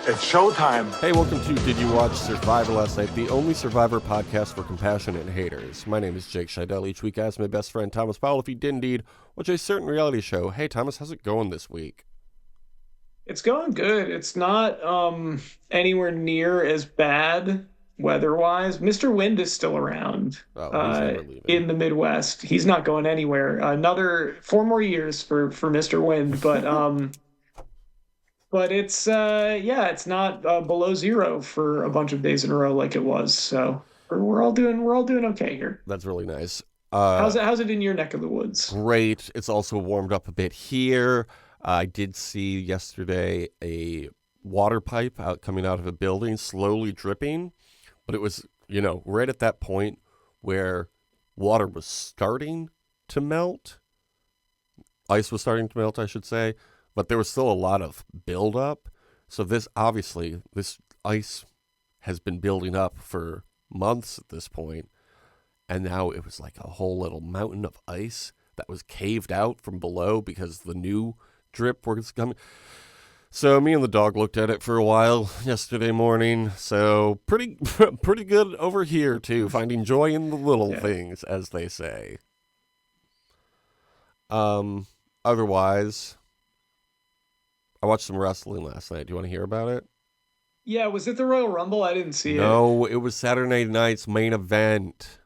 It's showtime. Hey, welcome to Did You Watch Survivor Last Night, the only Survivor podcast for compassionate haters. My name is Jake Scheidel. Each week I ask my best friend Thomas Powell if he did indeed watch a certain reality show. Hey, Thomas, how's it going this week? It's going good. It's not anywhere near as bad weather-wise. Mr. Wind is still around He's never leaving. in the Midwest. He's not going anywhere. Another 4 more years for Mr. Wind, but it's it's not below zero for a bunch of days in a row like it was. So we're all doing okay here. That's really nice. How's it in your neck of the woods? Great. It's also warmed up a bit here. I did see yesterday a water pipe coming out of a building slowly dripping, but it was, right at that point where water was starting to melt. Ice was starting to melt, I should say, but there was still a lot of buildup. So this ice has been building up for months at this point, and now it was like a whole little mountain of ice that was caved out from below because the new drip was coming. So me and the dog looked at it for a while yesterday morning. So pretty good over here too, finding joy in the little things, as they say. Otherwise, I watched some wrestling last night. Do you want to hear about it? Yeah, was it the Royal Rumble? I didn't see it. No, it was Saturday night's main event.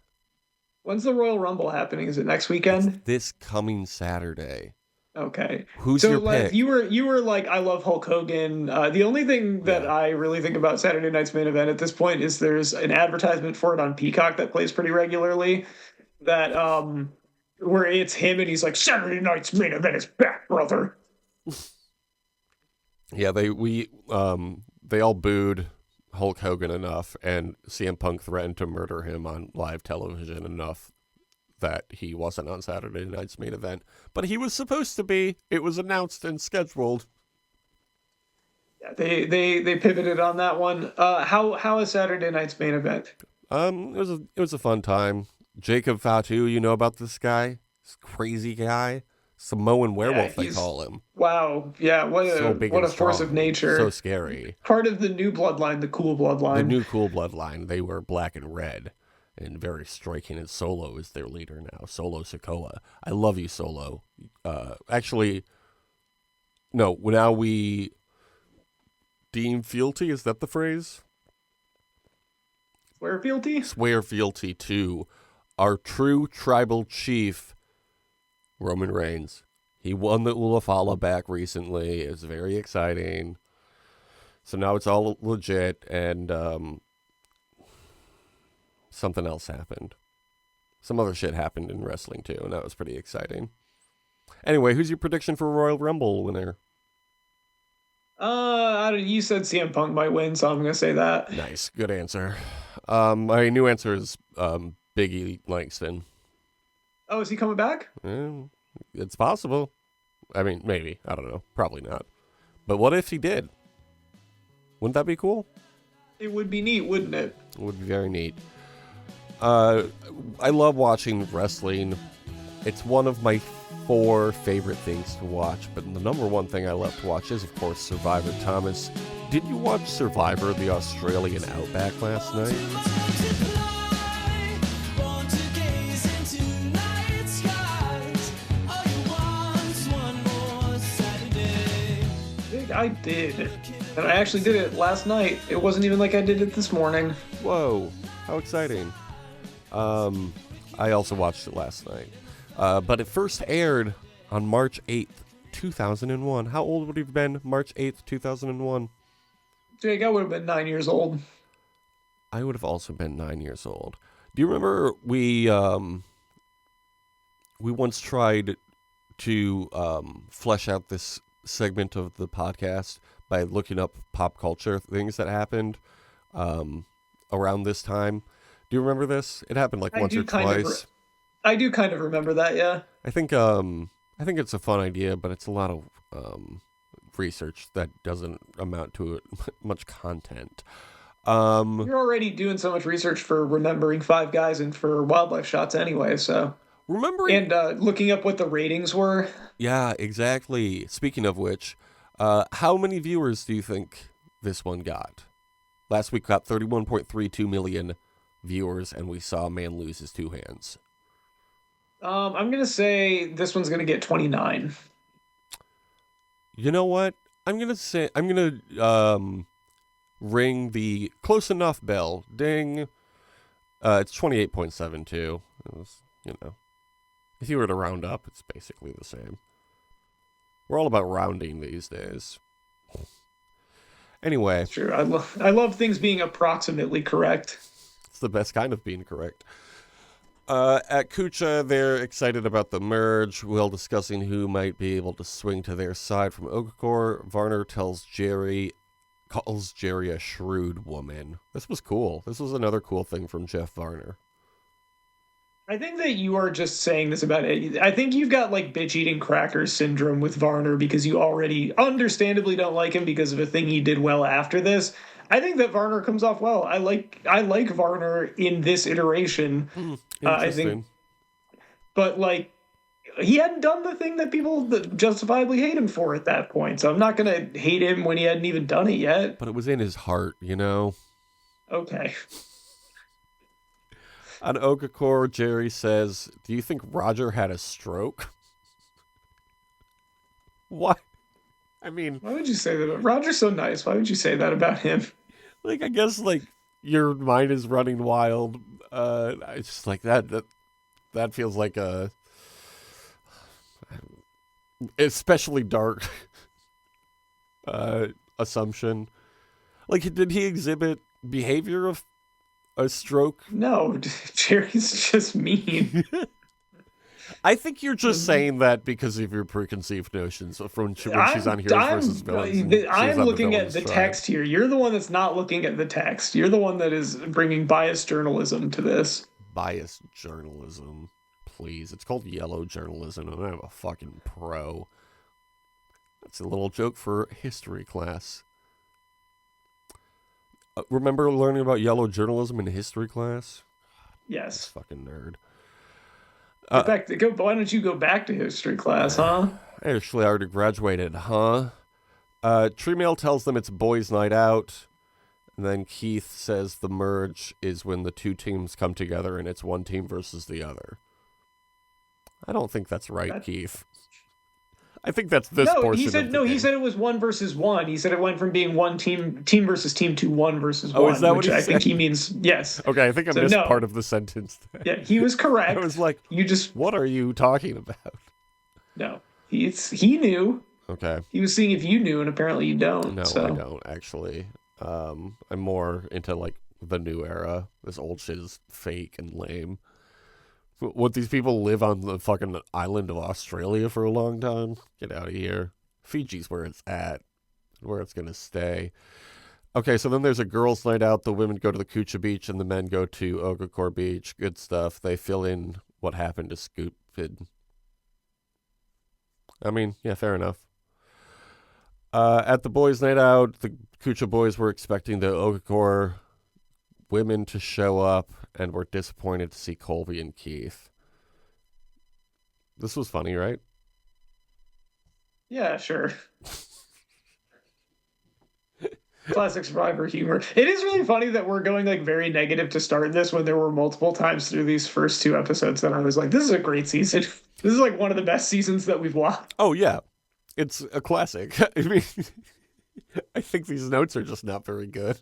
When's the Royal Rumble happening? Is it next weekend? It's this coming Saturday. Okay. Who's your pick? You were like, I love Hulk Hogan. The only thing that I really think about Saturday night's main event at this point is there's an advertisement for it on Peacock that plays pretty regularly. That where it's him and he's like, Saturday night's main event is back, brother. Yeah, they all booed Hulk Hogan enough, and CM Punk threatened to murder him on live television enough that he wasn't on Saturday night's main event. But he was supposed to be. It was announced and scheduled. Yeah, they pivoted on that one. How is Saturday night's main event? It was a fun time. Jacob Fatu, you know about this guy? This crazy guy? Samoan werewolf, they call him. Wow. Yeah, what a force of nature. So scary. Part of the new bloodline, the cool bloodline. The new cool bloodline. They were black and red and very striking, and Solo is their leader now. Solo Sikoa. I love you, Solo. Actually, no, now we deem fealty, is that the phrase? Swear fealty? Swear fealty to our true tribal chief, Roman Reigns. He won the Ulafala back recently. It was very exciting. So now it's all legit, and something else happened. Some other shit happened in wrestling too, and that was pretty exciting. Anyway, who's your prediction for Royal Rumble winner? You said CM Punk might win, so I'm gonna say that. Nice, good answer. My new answer is Biggie Langston. Oh, is he coming back? It's possible. I mean, maybe. I don't know. Probably not. But what if he did? Wouldn't that be cool? It would be neat, wouldn't it? It would be very neat. I love watching wrestling. It's one of my 4 favorite things to watch, but the number one thing I love to watch is, of course, Survivor. Thomas, did you watch Survivor, the Australian Outback last night? I did. And I actually did it last night. It wasn't even like I did it this morning. Whoa, how exciting. I also watched it last night. But it first aired on March 8th, 2001. How old would you have been March 8th, 2001? Jake, I would have been 9 years old. I would have also been 9 years old. Do you remember we once tried to flesh out this segment of the podcast by looking up pop culture things that happened around this time? Do you remember this? It happened like once or twice. I do kind of remember that, yeah. I think it's a fun idea, but it's a lot of research that doesn't amount to much content. You're already doing so much research for remembering Five Guys and for wildlife shots anyway, so. Remembering and looking up what the ratings were. Yeah, exactly. Speaking of which, how many viewers do you think this one got. Last week got 31.32 million viewers, and we saw a man lose his two hands. I'm gonna say this one's gonna get 29. You know what? I'm gonna ring the close enough bell. Ding. It's 28.72. It was, if you were to round up, it's basically the same. We're all about rounding these days. Anyway. It's true. I love things being approximately correct. It's the best kind of being correct. At Kucha, they're excited about the merge, while discussing who might be able to swing to their side from Okafor. Varner calls Jerry a shrewd woman. This was cool. This was another cool thing from Jeff Varner. I think that you are just saying this about it. I think you've got like bitch eating crackers syndrome with Varner because you already understandably don't like him because of a thing he did well after this. I think that Varner comes off well. I like Varner in this iteration. I think, but like he hadn't done the thing that people justifiably hate him for at that point. So I'm not gonna hate him when he hadn't even done it yet. But it was in his heart, Okay. On Okafor, Jerry says, "Do you think Roger had a stroke?" What? I mean, why would you say that? Roger's so nice. Why would you say that about him? Like, I guess, like, your mind is running wild. It's just like that feels like a especially dark assumption. Like, did he exhibit behavior of a stroke? No, Jerry's just mean. I think you're just saying that because of your preconceived notions from when she's on Heroes versus Villains. I'm looking at the text here. You're the one that's not looking at the text. You're the one that is bringing biased journalism to this. Biased journalism, please. It's called yellow journalism, and I'm a fucking pro. That's a little joke for history class. Remember learning about yellow journalism in history class? Yes. Fucking nerd. Why don't you go back to history class, huh? Actually, I already graduated, huh? Treemail tells them it's boys' night out. And then Keith says the merge is when the two teams come together and it's one team versus the other. I don't think that's right, Keith. I think that's this portion. He said it was 1 versus 1. He said it went from being one team versus team to 1 versus 1. Oh, is that what he said? I think he means yes. Okay, I think I missed part of the sentence. Yeah, he was correct. I was like, what are you talking about? No, he knew. Okay. He was seeing if you knew, and apparently you don't. No, I don't actually. I'm more into like the new era. This old shit is fake and lame. What, these people live on the fucking island of Australia for a long time? Get out of here. Fiji's where it's at, where it's going to stay. Okay, so then there's a girls' night out. The women go to the Kucha Beach and the men go to Okafor Beach. Good stuff. They fill in what happened to Scoopid. I mean, yeah, fair enough. At the boys' night out, the Kucha boys were expecting the Okafor women to show up and were disappointed to see Colby and Keith. This was funny, right? Yeah, sure. Classic Survivor humor. It is really funny that we're going like very negative to start this when there were multiple times through these first 2 episodes that I was like, this is a great season. This is like one of the best seasons that we've watched. Oh, yeah. It's a classic. I mean, I think these notes are just not very good.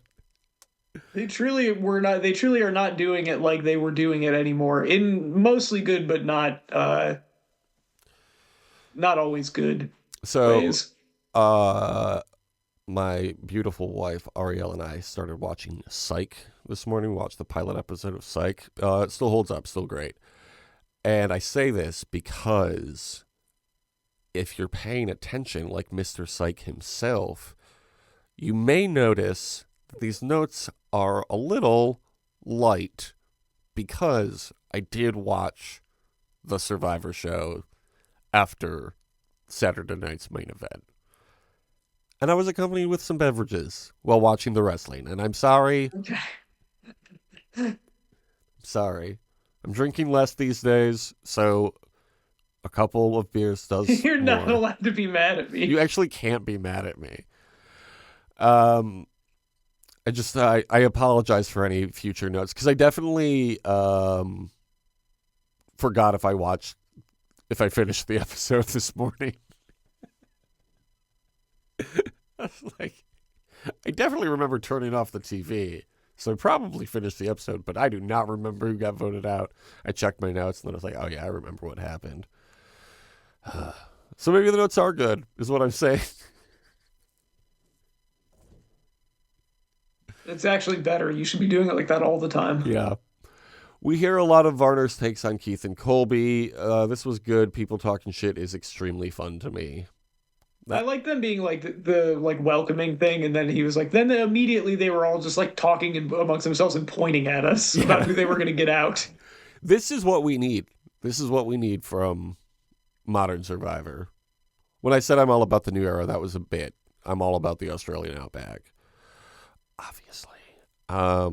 They truly are not doing it like they were doing it anymore. In mostly good, but not always good ways. My beautiful wife, Ariel, and I started watching Psych this morning. We watched the pilot episode of Psych. It still holds up, still great. And I say this because if you're paying attention, like Mr. Psych himself, you may notice that these notes are a little light because I did watch the Survivor show after Saturday night's main event. And I was accompanied with some beverages while watching the wrestling. And I'm sorry. Okay. I'm sorry. I'm drinking less these days, so a couple of beers does You're not allowed to be mad at me. You actually can't be mad at me. Um, I apologize for any future notes because I definitely forgot if I finished the episode this morning. I was like, I definitely remember turning off the TV. So I probably finished the episode, but I do not remember who got voted out. I checked my notes and then I was like, oh yeah, I remember what happened. So maybe the notes are good, is what I'm saying. It's actually better. You should be doing it like that all the time. Yeah. We hear a lot of Varner's takes on Keith and Colby. This was good. People talking shit is extremely fun to me. I like them being like the like welcoming thing, and then he was like, then immediately they were all just like talking amongst themselves and pointing at us about who they were going to get out. This is what we need. This is what we need from Modern Survivor. When I said I'm all about the new era, that was a bit. I'm all about the Australian Outback. Obviously. I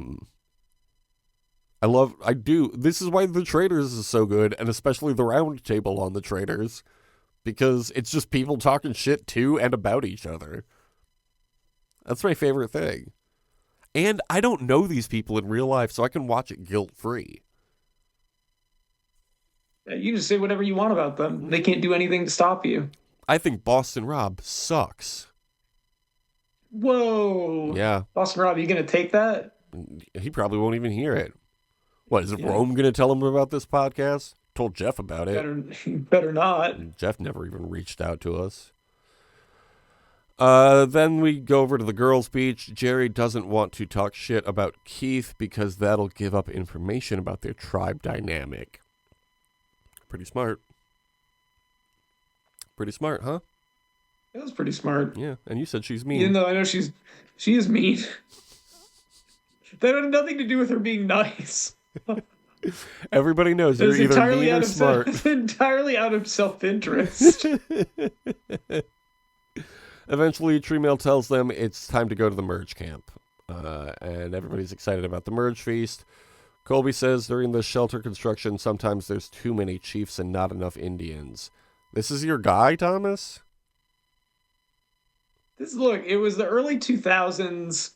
do. This is why the Traitors is so good, and especially the round table on the Traitors, because it's just people talking shit to and about each other. That's my favorite thing. And I don't know these people in real life, so I can watch it guilt-free. You can just say whatever you want about them. They can't do anything to stop you. I think Boston Rob sucks. Whoa. Yeah. Boston Rob, you going to take that? He probably won't even hear it. What, is Rome going to tell him about this podcast? Told Jeff about it. Better not. And Jeff never even reached out to us. Then we go over to the girls' beach. Jerry doesn't want to talk shit about Keith because that'll give up information about their tribe dynamic. Pretty smart. Pretty smart, huh? That was pretty smart. Yeah, and you said she's mean. Even though I know she is mean. That had nothing to do with her being nice. Everybody knows you're either mean or smart. It's entirely out of self-interest. Eventually, Treemail tells them it's time to go to the merge camp. And everybody's excited about the merge feast. Colby says during the shelter construction, sometimes there's too many chiefs and not enough Indians. This is your guy, Thomas? Look, it was the early 2000s.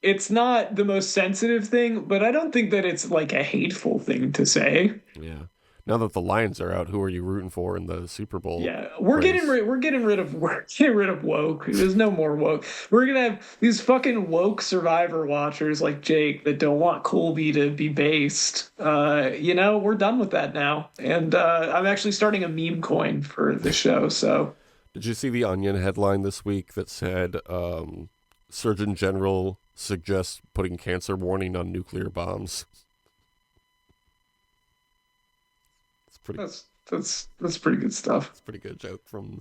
It's not the most sensitive thing, but I don't think that it's like a hateful thing to say. Yeah. Now that the Lions are out, who are you rooting for in the Super Bowl? Yeah, we're getting rid of woke. There's no more woke. We're gonna have these fucking woke Survivor watchers like Jake that don't want Colby to be based. We're done with that now, and I'm actually starting a meme coin for the show. So, did you see the Onion headline this week that said Surgeon General suggests putting cancer warning on nuclear bombs? That's pretty good stuff. It's a pretty good joke from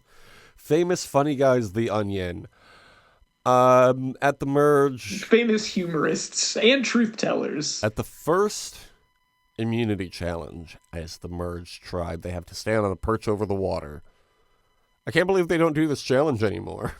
famous funny guys, The Onion. At the merge, famous humorists and truth tellers. At the first immunity challenge, as the merge tribe, they have to stand on a perch over the water. I can't believe they don't do this challenge anymore.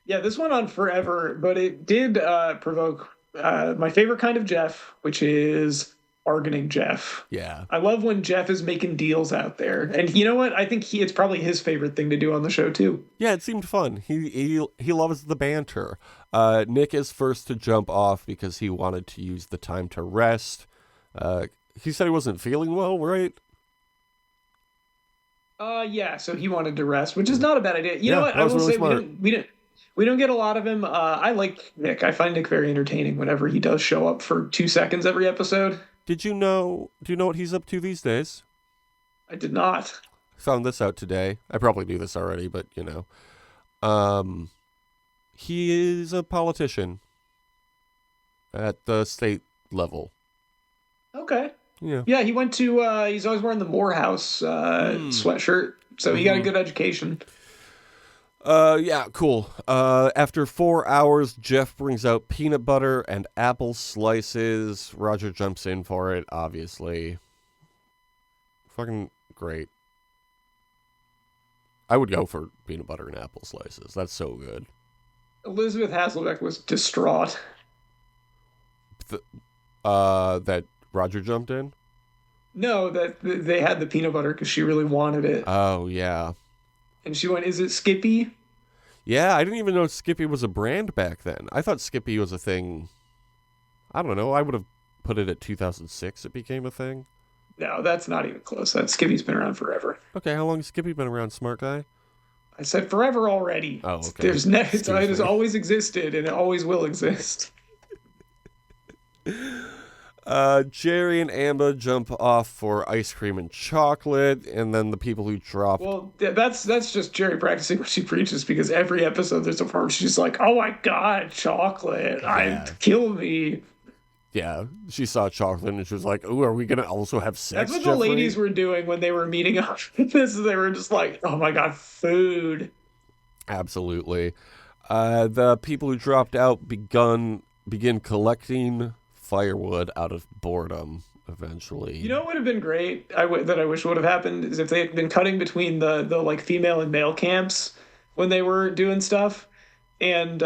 Yeah, this went on forever, but it did provoke my favorite kind of Jeff, which is bargaining Jeff. Yeah. I love when Jeff is making deals out there. And you know what? I think it's probably his favorite thing to do on the show, too. Yeah, it seemed fun. He loves the banter. Nick is first to jump off because he wanted to use the time to rest. He said he wasn't feeling well, right? Yeah, so he wanted to rest, which is not a bad idea. You know what? I will really say smart. we don't get a lot of him. I like Nick. I find Nick very entertaining whenever he does show up for 2 seconds every episode. Do you know what he's up to these days? I did not. I found this out today. I probably knew this already, but he is a politician at the state level. Okay. Yeah. Yeah, he went to he's always wearing the Morehouse sweatshirt, so he got a good education. Yeah, cool. After 4 hours, Jeff brings out peanut butter and apple slices. Roger jumps in for it, obviously. Fucking great. I would go for peanut butter and apple slices. That's so good. Elizabeth Hasselbeck was distraught. That Roger jumped in? No, that they had the peanut butter because she really wanted it. Oh, yeah. And she went, "Is it Skippy?" Yeah, I didn't even know Skippy was a brand back then. I thought Skippy was a thing. I don't know. I would have put it at 2006 it became a thing. No, that's not even close. That Skippy's been around forever. Okay, how long has Skippy been around, smart guy? I said forever already. Oh, okay. There's it has always existed and it always will exist. Jerry and Amber jump off for ice cream and chocolate, and then the people who dropped. Well, that's just Jerry practicing what she preaches because every episode there's a part where she's like, "Oh my god, chocolate! Kill me!" Yeah, she saw chocolate and she was like, "Ooh, are we gonna also have sex?" That's what the ladies were doing when they were meeting up. They were just like, "Oh my god, food!" Absolutely. The people who dropped out begin collecting firewood out of boredom. Eventually, You know what would have been great? That I wish would have happened is if they had been cutting between the like female and male camps when they were doing stuff, and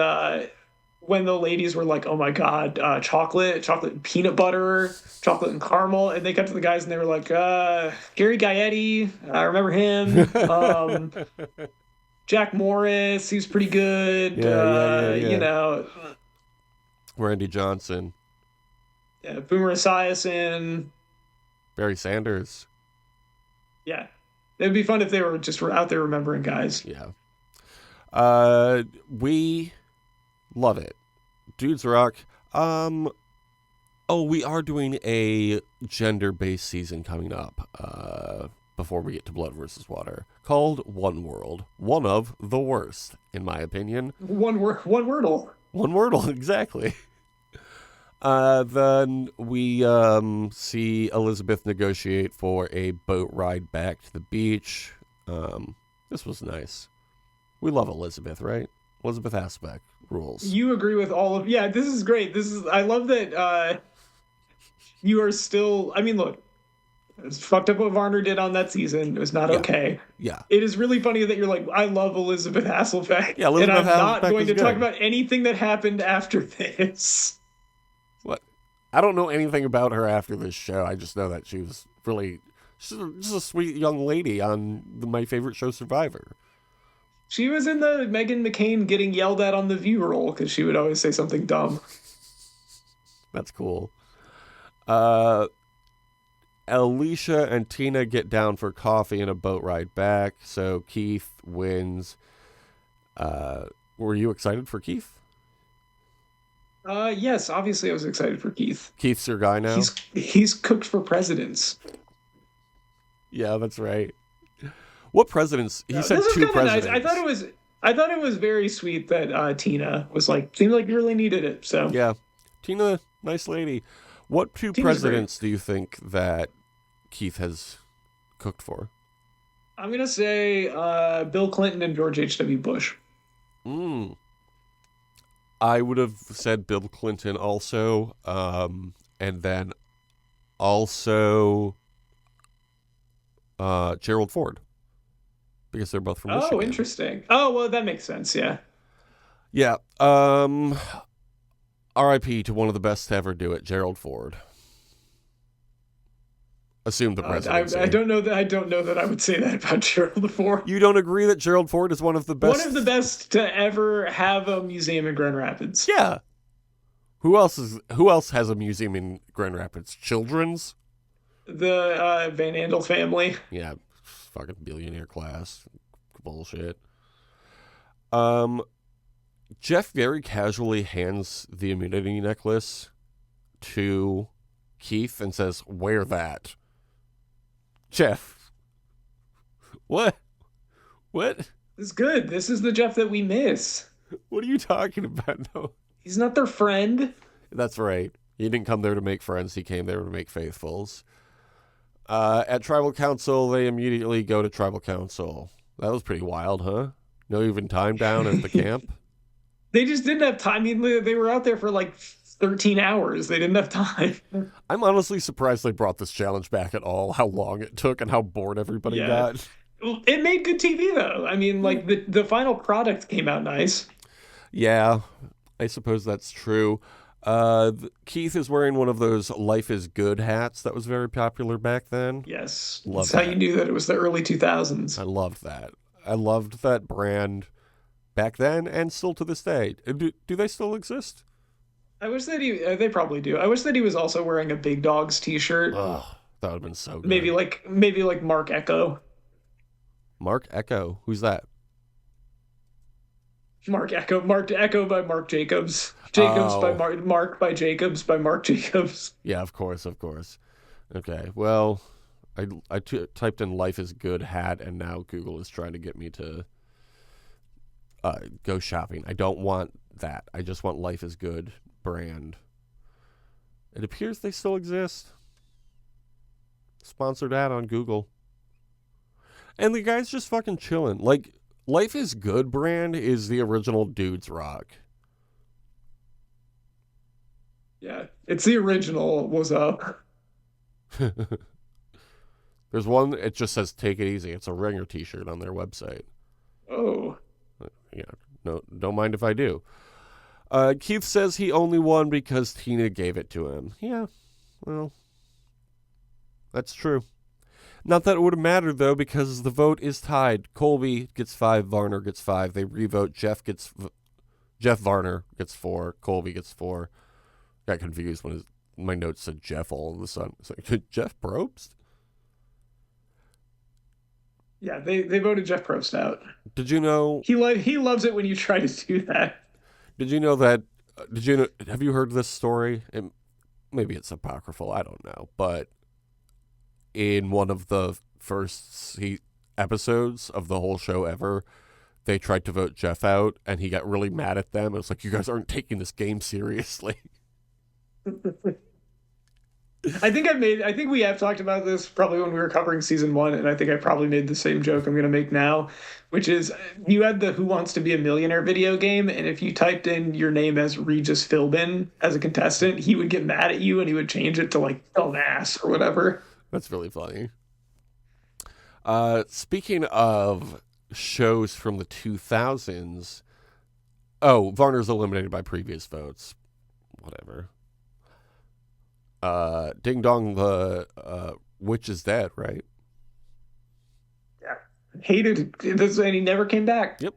when the ladies were like, "Oh my god, chocolate and peanut butter, chocolate and caramel," and they cut to the guys and they were like, "Gary Gaetti, I remember him. Jack Morris, he's pretty good. Yeah. You know, Randy Johnson, Boomer Esiason." Barry Sanders. Yeah, it'd be fun if they were just out there remembering guys. Yeah. We love it. Dudes rock. We are doing a gender-based season coming up before we get to Blood versus Water called One World. One of the worst, in my opinion. One Wordle. One Wordle, exactly. Then we see Elizabeth negotiate for a boat ride back to the beach. This was nice. We love Elizabeth, right? Elizabeth Aspect rules. You agree with all of... Yeah, this is great. I love that you are still... I mean, look, it's fucked up what Varner did on that season. It was not okay. Yeah. It is really funny that you're like, I love Elizabeth Hasselbeck. Yeah, Elizabeth and I'm not Hasselbeck going to is talk good. about anything that happened after this. What? I don't know anything about her after this show. I just know that she was really... She's just a sweet young lady on my favorite show, Survivor. She was in the Meghan McCain getting yelled at on The View role because she would always say something dumb. That's cool. Alicia and Tina get down for coffee and a boat ride back, so Keith wins. Were you excited for Keith? Yes, obviously I was excited for Keith. Keith's your guy now? He's cooked for presidents. Yeah, that's right. What presidents? He said two presidents. Nice. I thought it was very sweet that Tina was like, seemed like you really needed it. So yeah, Tina, nice lady. What two Tina's presidents do you think that Keith has cooked for? I'm gonna say Bill Clinton and George H.W. Bush. I would have said Bill Clinton also, and then also Gerald Ford. Because they're both from Michigan. Oh, interesting. Oh, well, that makes sense, yeah. Yeah. R.I.P. to one of the best to ever do it, Gerald Ford. Assume the presidency. I don't know that I would say that about Gerald Ford. You don't agree that Gerald Ford is one of the best? One of the best to ever have a museum in Grand Rapids. Yeah. Who else has a museum in Grand Rapids? Children's? The Van Andel family. Yeah. Fucking billionaire class bullshit. Jeff very casually hands the immunity necklace to Keith and says, "Wear that." Jeff. What? This is good. This is the Jeff that we miss. What are you talking about? No. He's not their friend. That's right. He didn't come there to make friends. He came there to make faithfuls. At Tribal Council, they immediately go to Tribal Council. That was pretty wild, huh? No even time down at the camp? They just didn't have time. I mean, they were out there for like 13 hours. They didn't have time. I'm honestly surprised they brought this challenge back at all, how long it took and how bored everybody got. It made good TV, though. I mean, like, the final product came out nice. Yeah, I suppose that's true. Keith is wearing one of those Life is Good hats that was very popular back then. Yes. Love That's how you knew that it was the early 2000s. I loved that. I loved that brand. back then and still to this day. Do they still exist? I wish that they probably do. I wish that he was also wearing a Big Dogs t-shirt. Ugh, that would have been so Maybe good. like Mark Echo. Mark Echo. Who's that? Mark Echo by Mark Jacobs. Jacobs by Oh, Mark by Jacobs by Mark Jacobs. yeah, of course, of course. Okay, well, I typed in "life is good" hat, and now Google is trying to get me to go shopping. I don't want that. I just want "life is good" brand. It appears they still exist. Sponsored ad on Google, and the guy's just fucking chilling. Like, "Life is Good" brand is the original Dudes Rock. Yeah, it's the original. What's up? There's one. It just says "Take it easy." It's a Ringer T-shirt on their website. Oh, Yeah, no, don't mind if I do. Keith says he only won because Tina gave it to him. Yeah, well, that's true. Not that it would have mattered, though, because the vote is tied. Colby gets 5, Varner gets 5. They revote. Jeff Varner gets 4, Colby gets 4. Got confused when my notes said Jeff all of a sudden. It's like, Jeff Probst? yeah, they voted Jeff Probst out. Did you know? He loves it when you try to do that. Did you know that? Did you know? Have you heard this story? Maybe it's apocryphal. I don't know, but in one of the first episodes of the whole show ever, they tried to vote Jeff out, and he got really mad at them. It was like, you guys aren't taking this game seriously. I think we have talked about this probably when we were covering season 1, and I think I probably made the same joke I'm going to make now, which is you had the Who Wants to Be a Millionaire video game, and if you typed in your name as Regis Philbin as a contestant, he would get mad at you and he would change it to like dumbass or whatever. That's really funny. Speaking of shows from the 2000s, oh, Varner's eliminated by previous votes. Whatever. Ding Dong, the witch is dead, right? Yeah. Hated this, and he never came back. Yep.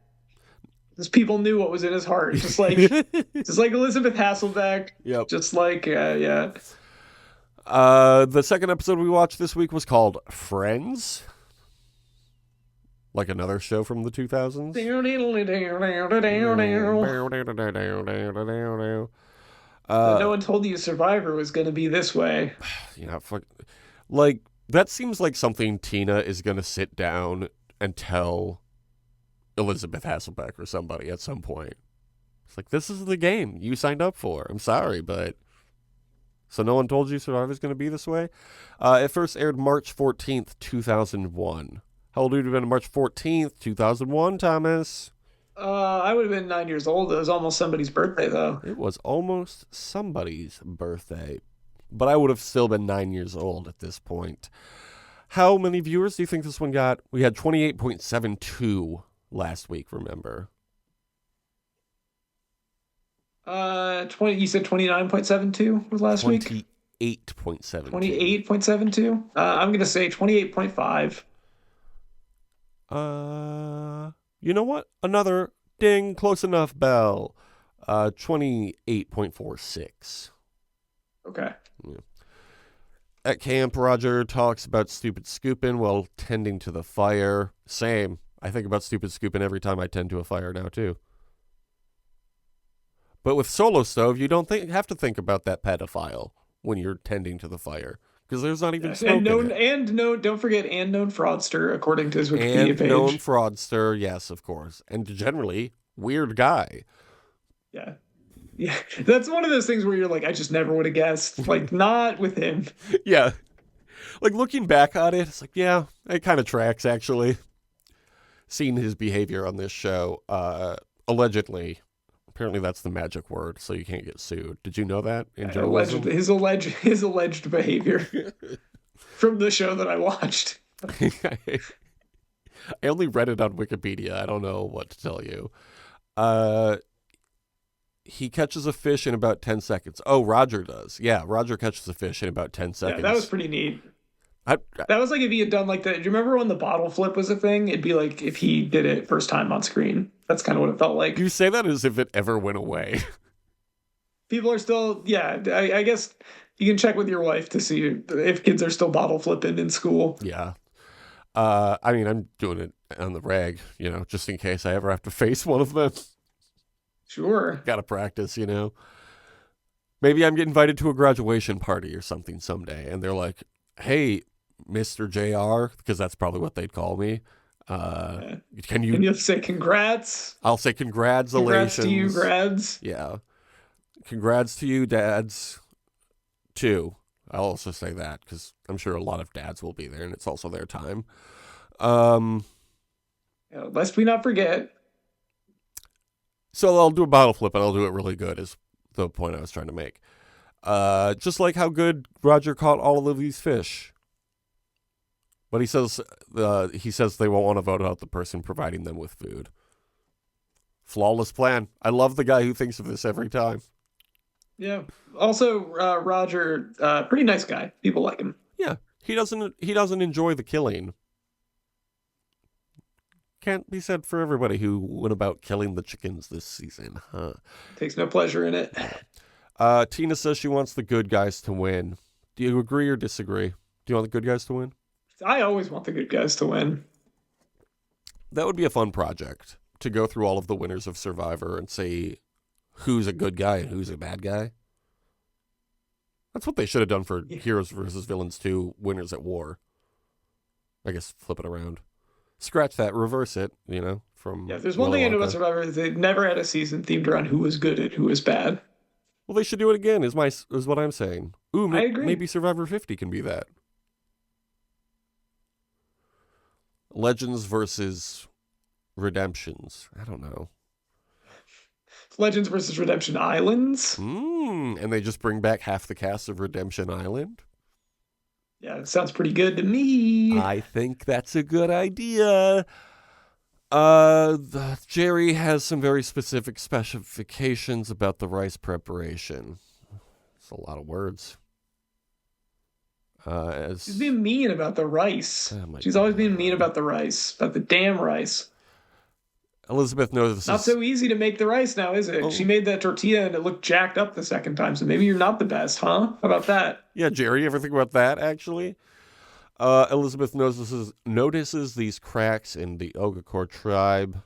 Because people knew what was in his heart. Just like Elizabeth Hasselbeck. Yep. Just like yeah. The second episode we watched this week was called Friends. Like another show from the 2000s. No one told you Survivor was going to be this way. Yeah, like, that seems like something Tina is going to sit down and tell Elizabeth Hasselbeck or somebody at some point. It's like, this is the game you signed up for. I'm sorry, but... So no one told you Survivor's going to be this way? It first aired March 14th, 2001. How old would you have been on March 14th, 2001, Thomas? I would have been 9 years old. It was almost somebody's birthday, though. It was almost somebody's birthday. But I would have still been 9 years old at this point. How many viewers do you think this one got? We had 28.72 last week, remember? You said 29.72 was last week? 28.72. 28.72? I'm going to say 28.5. You know what? Another ding, close enough bell. 28.46. Okay. Yeah. At camp, Roger talks about stupid scooping while tending to the fire. Same. I think about stupid scooping every time I tend to a fire now, too. But with Solo Stove, you don't have to think about that pedophile when you're tending to the fire. Because there's not even smoke don't forget, and known fraudster, according to his Wikipedia and page. known fraudster, yes, of course. And generally, weird guy. Yeah. Yeah. That's one of those things where you're like, I just never would have guessed. Like, not with him. Yeah. Like, looking back on it, it's like, yeah, it kind of tracks, actually. Seeing his behavior on this show, allegedly, apparently that's the magic word, so you can't get sued. Did you know that in journalism? His alleged behavior from the show that I watched. I only read it on Wikipedia. I don't know what to tell you. He catches a fish in about 10 seconds. Oh, Roger does. Yeah, Roger catches a fish in about 10 seconds. Yeah, that was pretty neat. That was like if he had done like that. Do you remember when the bottle flip was a thing? It'd be like if he did it first time on screen. That's kind of what it felt like. You say that as if it ever went away. People are still, yeah. I guess you can check with your wife to see if kids are still bottle flipping in school. Yeah. I mean, I'm doing it on the reg, just in case I ever have to face one of them. Sure. Got to practice, Maybe I'm getting invited to a graduation party or something someday, and they're like, "Hey, Mr. JR," because that's probably what they'd call me. Yeah. Can And you? you'll say congrats. I'll say Congrats to you, congratulations. grads. Yeah, congrats to you, dads. Too. I'll also say that because I'm sure a lot of dads will be there, and it's also their time. Um, Lest we not forget. so I'll do a bottle flip, and I'll do it really good. Is the point I was trying to make. Just like how good Roger caught all of these fish. But he says they won't want to vote out the person providing them with food. Flawless plan. I love the guy who thinks of this every time. Yeah. Also, Roger, pretty nice guy. People like him. Yeah, he doesn't enjoy the killing. Can't be said for everybody who went about killing the chickens this season, huh? Takes no pleasure in it. Tina says she wants the good guys to win. Do you agree or disagree? Do you want the good guys to win? I always want the good guys to win. That would be a fun project to go through all of the winners of Survivor and say who's a good guy and who's a bad guy. That's what they should have done for Heroes versus Villains 2 Winners at War. I guess flip it around. Scratch that, reverse it, from Yeah, there's one thing I know about Survivor. They never had a season themed around who was good and who was bad. Well, they should do it again, is what I'm saying. Ooh, I agree. Maybe Survivor 50 can be that. Legends versus Redemptions. I don't know. Legends versus Redemption Islands. And they just bring back half the cast of Redemption Island? Yeah, it sounds pretty good to me. I think that's a good idea. Jerry has some very specific specifications about the rice preparation. It's a lot of words. She's being mean about the rice. She's always being mean about the rice, about the damn rice. Elizabeth knows this not so easy to make the rice now, is it? Oh. She made that tortilla and it looked jacked up the second time, so maybe you're not the best, huh? How about that? Yeah, Jerry, you ever think about that, actually? Elizabeth notices these cracks in the Ogakor tribe.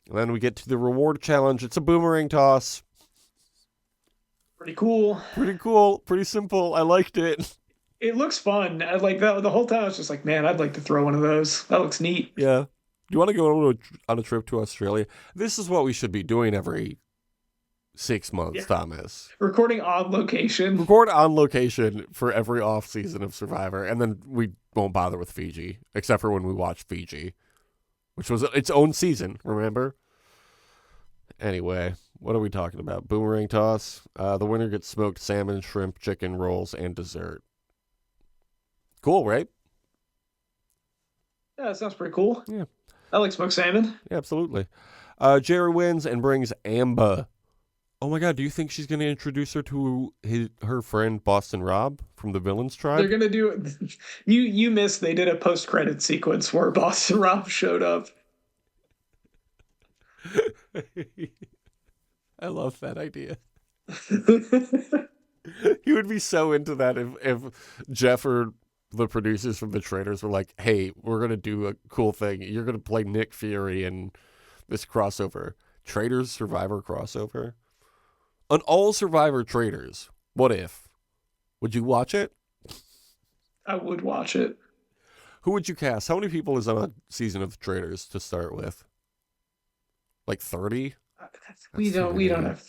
And then we get to the reward challenge. It's a boomerang toss. Pretty cool. Pretty cool. Pretty simple. I liked it. It looks fun. I like that. The whole time I was just like, man, I'd like to throw one of those. That looks neat. Yeah. Do you want to go on a trip to Australia? This is what we should be doing every 6 months, Thomas. Recording on location. Record on location for every off season of Survivor, and then we won't bother with Fiji, except for when we watch Fiji, which was its own season, remember? Anyway, what are we talking about? Boomerang toss. The winner gets smoked salmon, shrimp, chicken, rolls, and dessert. Cool, right? Yeah, that sounds pretty cool. Yeah. I like smoked salmon. Yeah, absolutely. Jerry wins and brings Amba. Oh my God, do you think she's going to introduce her to her friend Boston Rob from the Villains Tribe? They're going to do it. You missed, they did a post-credit sequence where Boston Rob showed up. I love that idea. He would be so into that if Jeff or the producers from the Traitors were like, hey, we're going to do a cool thing. You're going to play Nick Fury in this crossover. Traitors Survivor crossover. An all Survivor Traitors. What if? Would you watch it? I would watch it. Who would you cast? How many people is on a season of Traitors to start with? Like 30? We don't have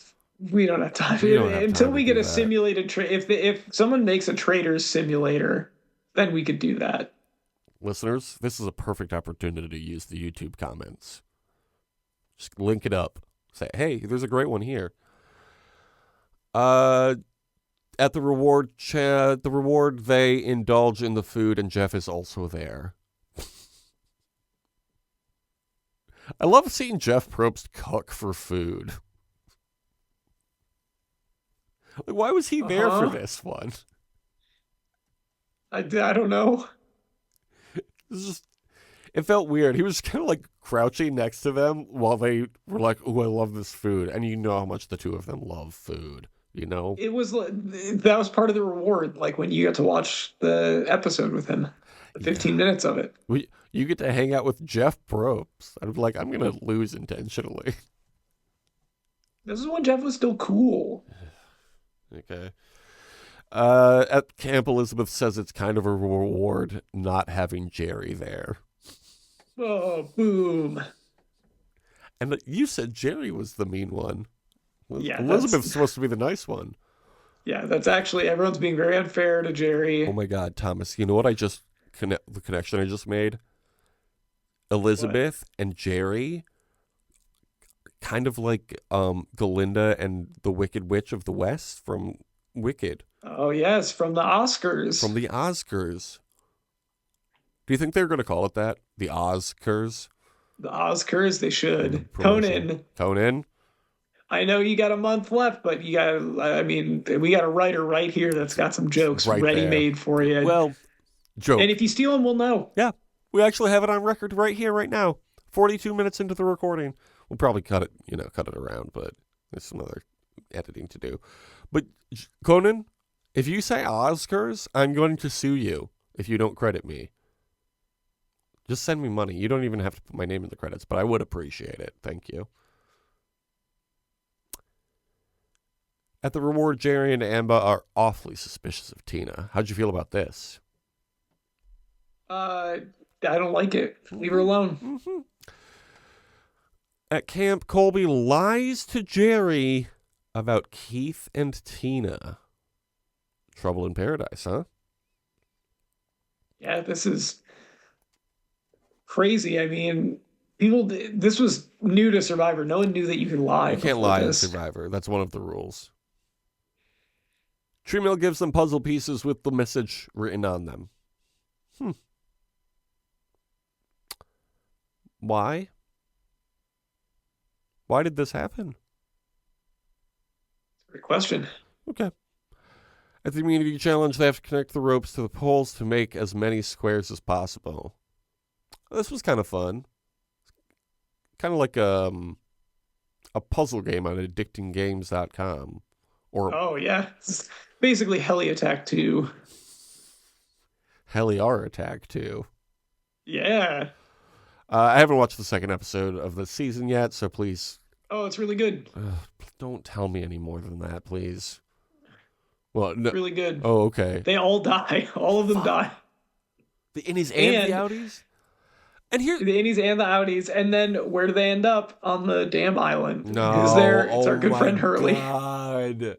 time until we get a simulated if someone makes a Traitors simulator, then we could do that. Listeners, this is a perfect opportunity to use the YouTube comments. Just link it up. Say, hey, there's a great one here. At the reward, they indulge in the food, and Jeff is also there. I love seeing Jeff Probst cook for food. Like, why was he there for this one? I don't know. It felt weird. He was kind of like crouching next to them while they were like, "Oh, I love this food," and you know how much the two of them love food. You know, It was that was part of the reward, like when you got to watch the episode with him, the yeah. 15 minutes of it. You get to hang out with Jeff Probst. I'm like, I'm gonna lose intentionally. This is when Jeff was still cool. Okay. At camp, Elizabeth says it's kind of a reward not having Jerry there. Oh, boom. And you said Jerry was the mean one. Yeah, Elizabeth's supposed to be the nice one. yeah, that's actually everyone's being very unfair to Jerry. Oh my God, Thomas! You know what the connection I just made? What? Elizabeth and Jerry, kind of like Galinda and the Wicked Witch of the West from Wicked, Oh yes, from the Oscars. from the Oscars. Do you think they're going to call it that? The Oscars? The Oscars, they And the should. promotion. Conan? I know you got a month left, but you got I mean, we got a writer right here that's got some jokes Right ready there. made for you. Well, joke. And if you steal them, we'll know. Yeah, we actually have it on record right here, right now. 42 minutes into the recording. We'll probably cut it around, but there's some other editing to do. But Conan, if you say Oscars, I'm going to sue you if you don't credit me. Just send me money. You don't even have to put my name in the credits, but I would appreciate it. Thank you. At the reward, Jerry and Amba are awfully suspicious of Tina. How'd you feel about this? I don't like it. Leave her alone. Mm-hmm. At camp, Colby lies to Jerry about Keith and Tina. Trouble in paradise, huh? Yeah, this is crazy. I mean, this was new to Survivor. No one knew that you could lie. You can't before lie in this. Survivor. That's one of the rules. Tree Mill gives them puzzle pieces with the message written on them. Why? Why did this happen? Great question. Okay. At the immunity challenge, they have to connect the ropes to the poles to make as many squares as possible. This was kind of fun. Kind of like a puzzle game on addictinggames.com. Or Oh yeah, it's basically Heli Attack 2. Heliar Attack, too. Yeah. I haven't watched the second episode of the season yet, so please Oh, it's really good. don't tell me any more than that, please. Well, no. It's really good. Oh, okay. They all die. All of them die. The innies and the And- outies? And here... The innies and the outies, and then where do they end up? On the damn island. No. Because it's our good my friend Hurley. God.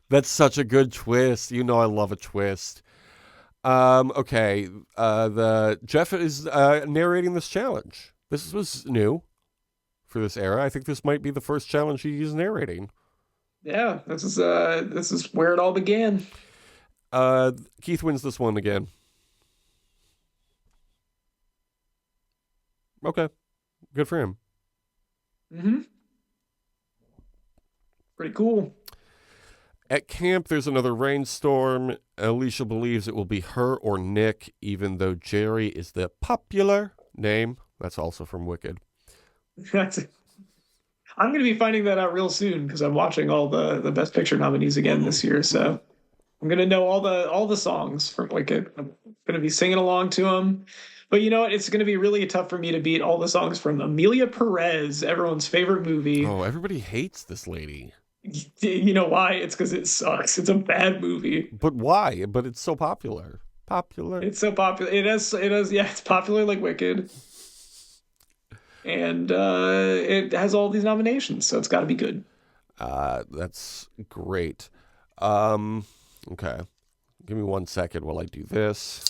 That's such a good twist. You know I love a twist. Okay. The Jeff is narrating this challenge. This was new for this era. I think this might be the first challenge he's narrating. Yeah, this is where it all began. Keith wins this one again. Okay. Good for him. Mm-hmm. Pretty cool. At camp, there's another rainstorm. Alicia believes it will be her or Nick, even though Jerry is the popular name. That's also from Wicked. I'm going to be finding that out real soon because I'm watching all the Best Picture nominees again this year. So I'm going to know all the songs from Wicked. I'm going to be singing along to them. But you know what? It's going to be really tough for me to beat all the songs from Amelia Perez, everyone's favorite movie. Oh, everybody hates this lady. You know why? It's because it sucks. It's a bad movie. But why? But it's so popular. Popular. It's so popular. It has. Yeah, it's popular like Wicked. And it has all these nominations, so it's got to be good. That's great. Okay. Give me 1 second while I do this.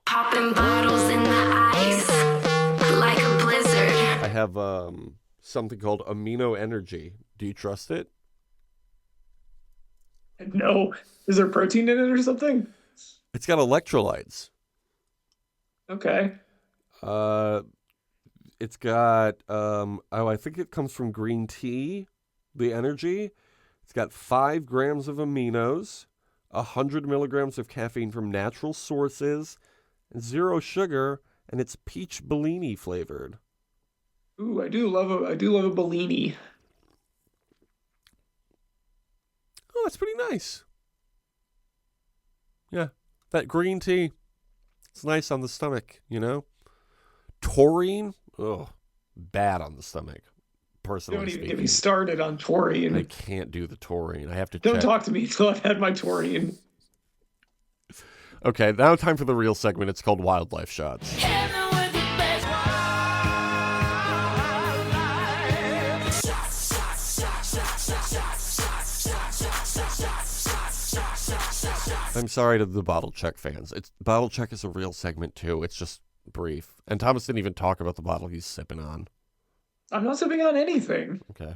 Popping bottles in the ice like a blizzard. I have something called Amino Energy. Do you trust it? No, is there protein in it or something? It's got electrolytes. Okay. It's got I think it comes from green tea, the energy. It's got 5 grams of aminos, 100 milligrams of caffeine from natural sources, and 0 sugar, and it's peach Bellini flavored. Ooh, I do love a Bellini. Oh, that's pretty nice. Yeah, that green tea, it's nice on the stomach, you know? Taurine, oh, bad on the stomach, Don't personally even get me speaking. started on I taurine. can't do the taurine. I have to Don't check. talk to me until I've had my taurine. Okay, now time for the real segment. It's called Wildlife Shots. I'm sorry to the bottle check fans. It's bottle check is a real segment too. It's just brief. And Thomas didn't even talk about the bottle he's sipping on. I'm not sipping on anything. Okay.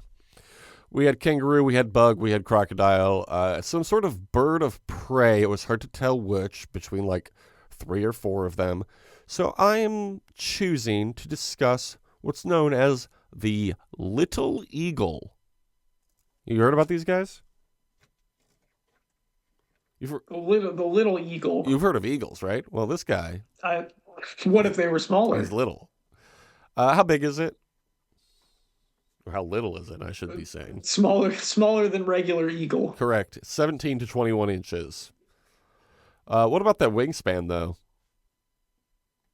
We had kangaroo, we had bug, we had crocodile, some sort of bird of prey. It was hard to tell which between like 3 or 4 of them. So I am choosing to discuss what's known as the little eagle. You heard about these guys? The little eagle. You've heard of eagles, right? Well, this guy, I, what if they were smaller? he's little. How big is it? Or how little is it, I should be saying. Smaller than regular eagle. Correct. 17 to 21 inches. What about that wingspan, though?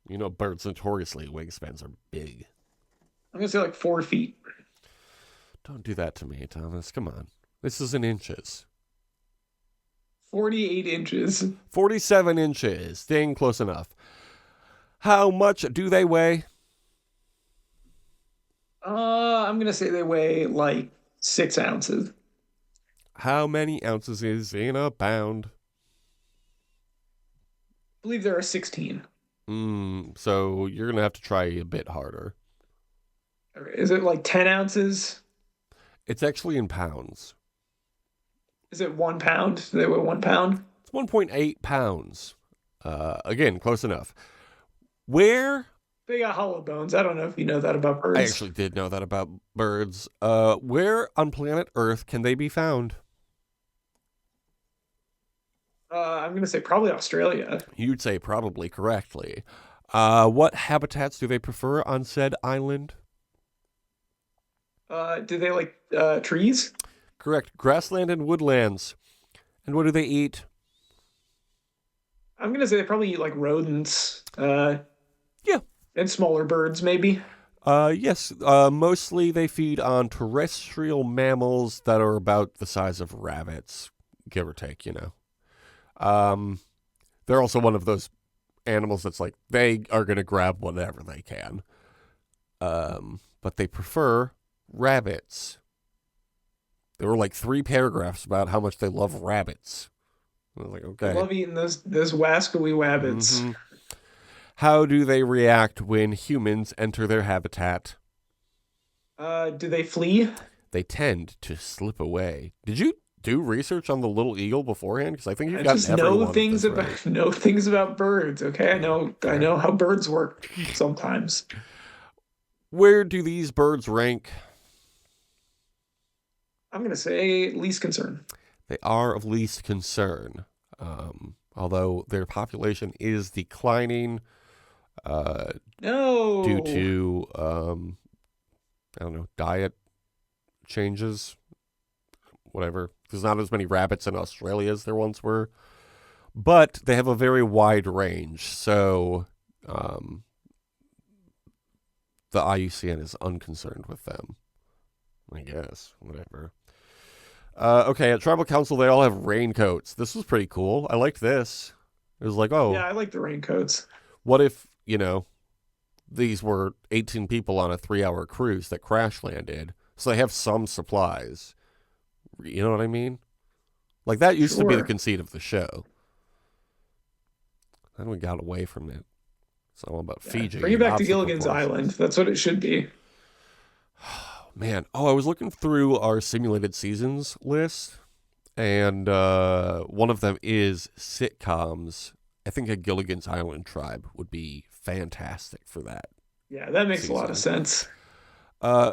You know, birds notoriously, wingspans are big. I'm gonna say like 4 feet. Don't do that to me, Thomas. Come on. This is in inches. 48 inches. 47 inches. Dang, close enough. How much do they weigh? I'm gonna say they weigh like 6 ounces. How many ounces is in a pound? I believe there are 16. So you're going to have to try a bit harder. Is it like 10 ounces? It's actually in pounds. Is it 1 pound? Do they weigh 1 pound? It's 1.8 pounds. Again, close enough. Where? They got hollow bones. I don't know if you know that about birds. I actually did know that about birds. Where on planet Earth can they be found? I'm gonna say probably Australia. You'd say probably correctly. What habitats do they prefer on said island? Do they like trees? Correct. Grassland and woodlands. And what do they eat? I'm gonna say they probably eat like rodents. Yeah. And smaller birds, maybe. Yes. Mostly they feed on terrestrial mammals that are about the size of rabbits, give or take, you know. They're also one of those animals that's like, they are going to grab whatever they can. But they prefer rabbits. There were like 3 paragraphs about how much they love rabbits. I was like, okay. I love eating those wascally wabbits. Mm-hmm. How do they react when humans enter their habitat? Do they flee? They tend to slip away. Did you do research on the little eagle beforehand? Because I think you've I got just every know one of things this about right. know things about birds. Okay, I know how birds work sometimes. Where do these birds rank? I'm gonna say least concern. They are of least concern, although their population is declining No. due to I don't know, diet changes, whatever. There's not as many rabbits in Australia as there once were, but they have a very wide range. So the IUCN is unconcerned with them, I guess. Whatever. Okay, at Tribal Council, they all have raincoats. This was pretty cool. I liked this. It was like, oh, Yeah, I like the raincoats. what if, you know, these were 18 people on a 3-hour cruise that crash landed, so they have some supplies. You know what I mean? Like, that used to be the Sure. conceit of the show. Then we got away from it. It's all about Yeah, Fiji. bring it and back to obstacle Gilligan's courses. Island. That's what it should be. Man, I was looking through our simulated seasons list, and one of them is sitcoms. I think a Gilligan's Island tribe would be fantastic for that. Yeah, that makes a lot of Season. sense.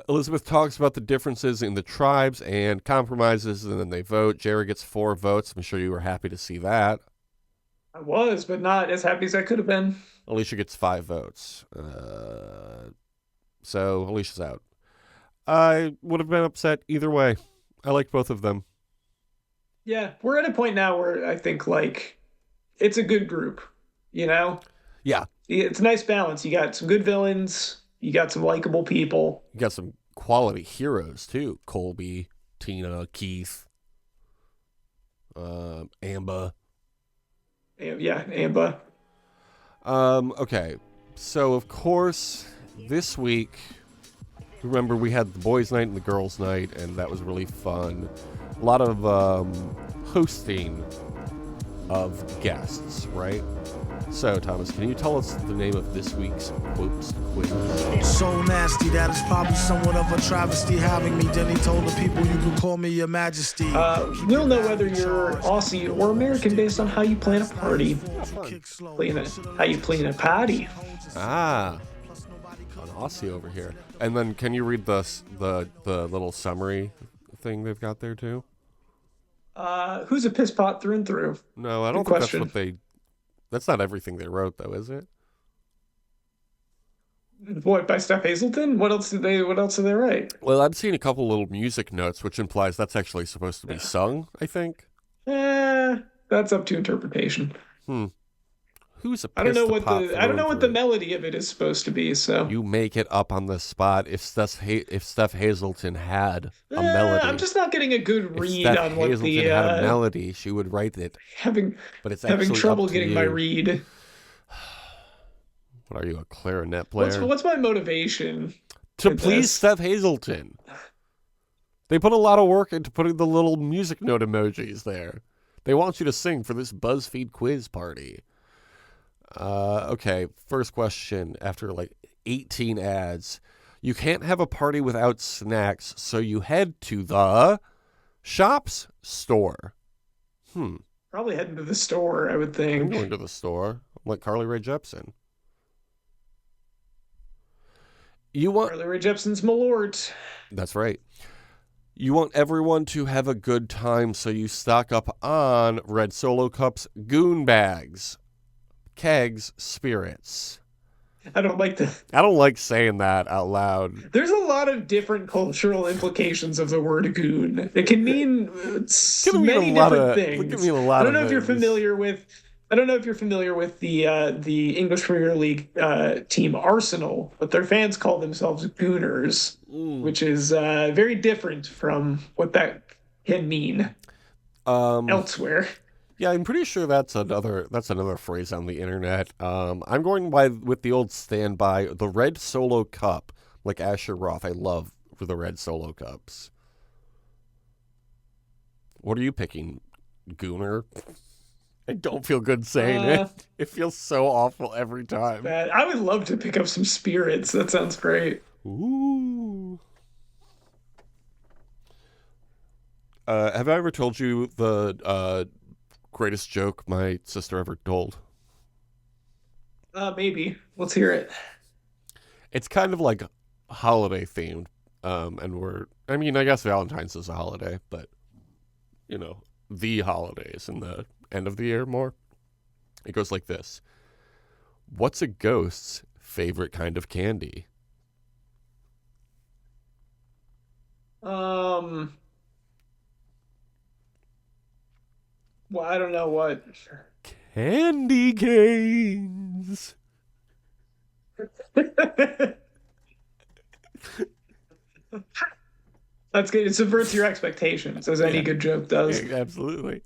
Elizabeth talks about the differences in the tribes and compromises, and then they vote. Jerry gets 4 votes. I'm sure you were happy to see that. I was, but not as happy as I could have been. Alicia gets 5 votes. So Alicia's out. I would have been upset either way. I liked both of them. Yeah, we're at a point now where I think like it's a good group, you know? Yeah, It's a nice balance. You got some good villains, you got some likable people. you got some quality heroes too. Colby, Tina, Keith, Amba. Yeah, Amba. Okay, so of course this week, remember we had the boys' night and the girls' night, and that was really fun. A lot of hosting of guests, right? So, Thomas, can you tell us the name of this week's quotes quiz? So nasty that it's probably somewhat of a travesty having me. Then he told the people you can call me your majesty. We'll know whether you're Aussie or American based on how you plan a party. How you plan a party. Ah, an Aussie over here. And then, can you read the little summary thing they've got there too? Who's a piss pot through and through? No, I don't Good think question. that's what they. That's not everything they wrote, though, is it? What, by Steph Hazelton? What else did they write? Well, I'm seeing a couple little music notes, which implies that's actually supposed to be sung, I think. That's up to interpretation. Who's a I don't know what piss-a-pot I don't know through what the and melody of it is supposed to be, so through? You make it up on the spot. If Steph Hazelton had a melody, I'm just not getting a good if read Steph on what Hazelton the had a melody, she would write it. But it's having actually trouble up to getting you. my read. What are you, a clarinet player? What's my motivation? To with please this? Steph Hazelton. They put a lot of work into putting the little music note emojis there. They want you to sing for this BuzzFeed quiz party. Okay, first question after like 18 ads. You can't have a party without snacks, so you head to the shops store. Probably heading to the store, I would I'm think. going to the store. I'm like Carly Rae Jepsen. You want Carly Rae Jepsen's Malort. That's right. You want everyone to have a good time, so you stock up on Red Solo Cups, goon bags, kegs, spirits. I don't like the. I don't like saying that out loud. There's a lot of different cultural implications of the word goon. It can mean Can mean many a lot different of- things. it can mean a lot I don't of know if you're things. familiar with. I don't know if you're familiar with the English Premier League team Arsenal, but their fans call themselves Gooners, which is very different from what that can mean elsewhere. Yeah, I'm pretty sure that's another phrase on the internet. I'm going with the old standby, the Red Solo Cup, like Asher Roth. I love the Red Solo Cups. What are you picking, Gooner? I don't feel good saying it. It feels so awful every time. But I would love to pick up some spirits. That sounds great. Ooh. Have I ever told you the greatest joke my sister ever told? Maybe. Let's hear it. It's kind of like holiday themed. And I guess Valentine's is a holiday, but, the holidays and the end of the year more. It goes like this. What's a ghost's favorite kind of candy? Well, I don't know what. Candy canes. That's good. It subverts your expectations, as any good joke does. Yeah, absolutely.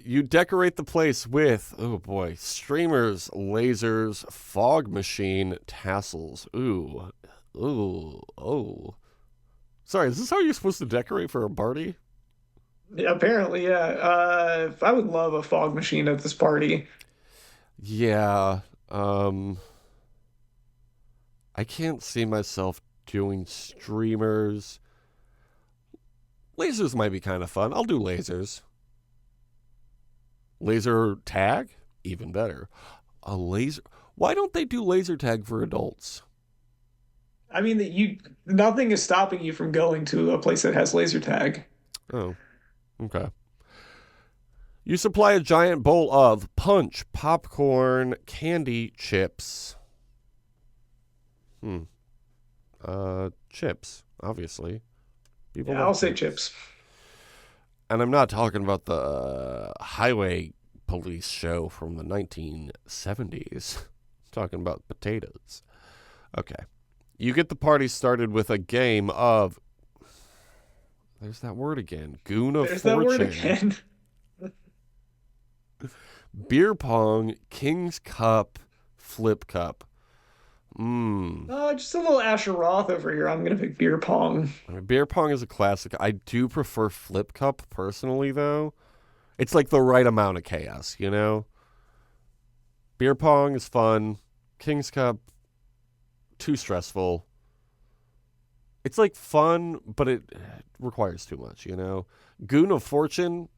You decorate the place with, oh boy, streamers, lasers, fog machine, tassels. Ooh. Oh. Sorry, is this how you're supposed to decorate for a party? Yeah, apparently, yeah. I would love a fog machine at this party. Yeah. I can't see myself doing streamers. Lasers might be kind of fun. I'll do lasers. Laser tag? Even better. A laser. Why don't they do laser tag for adults? I mean, nothing is stopping you from going to a place that has laser tag. Oh, okay. You supply a giant bowl of punch, popcorn, candy, chips. Chips, obviously. People Yeah, love I'll say chips. chips. And I'm not talking about the highway police show from the 1970s. I'm talking about potatoes. Okay. You get the party started with a game of, there's that word again, Goon of There's that word Fortune, again. beer pong, King's Cup, flip cup. Mmm. Just a little Asher Roth over here. I'm gonna pick beer pong. I mean, beer pong is a classic. I do prefer flip cup personally, though. It's like the right amount of chaos, you know? Beer pong is fun. King's Cup, too stressful. It's like fun, but it requires too much, you know? Goon of Fortune,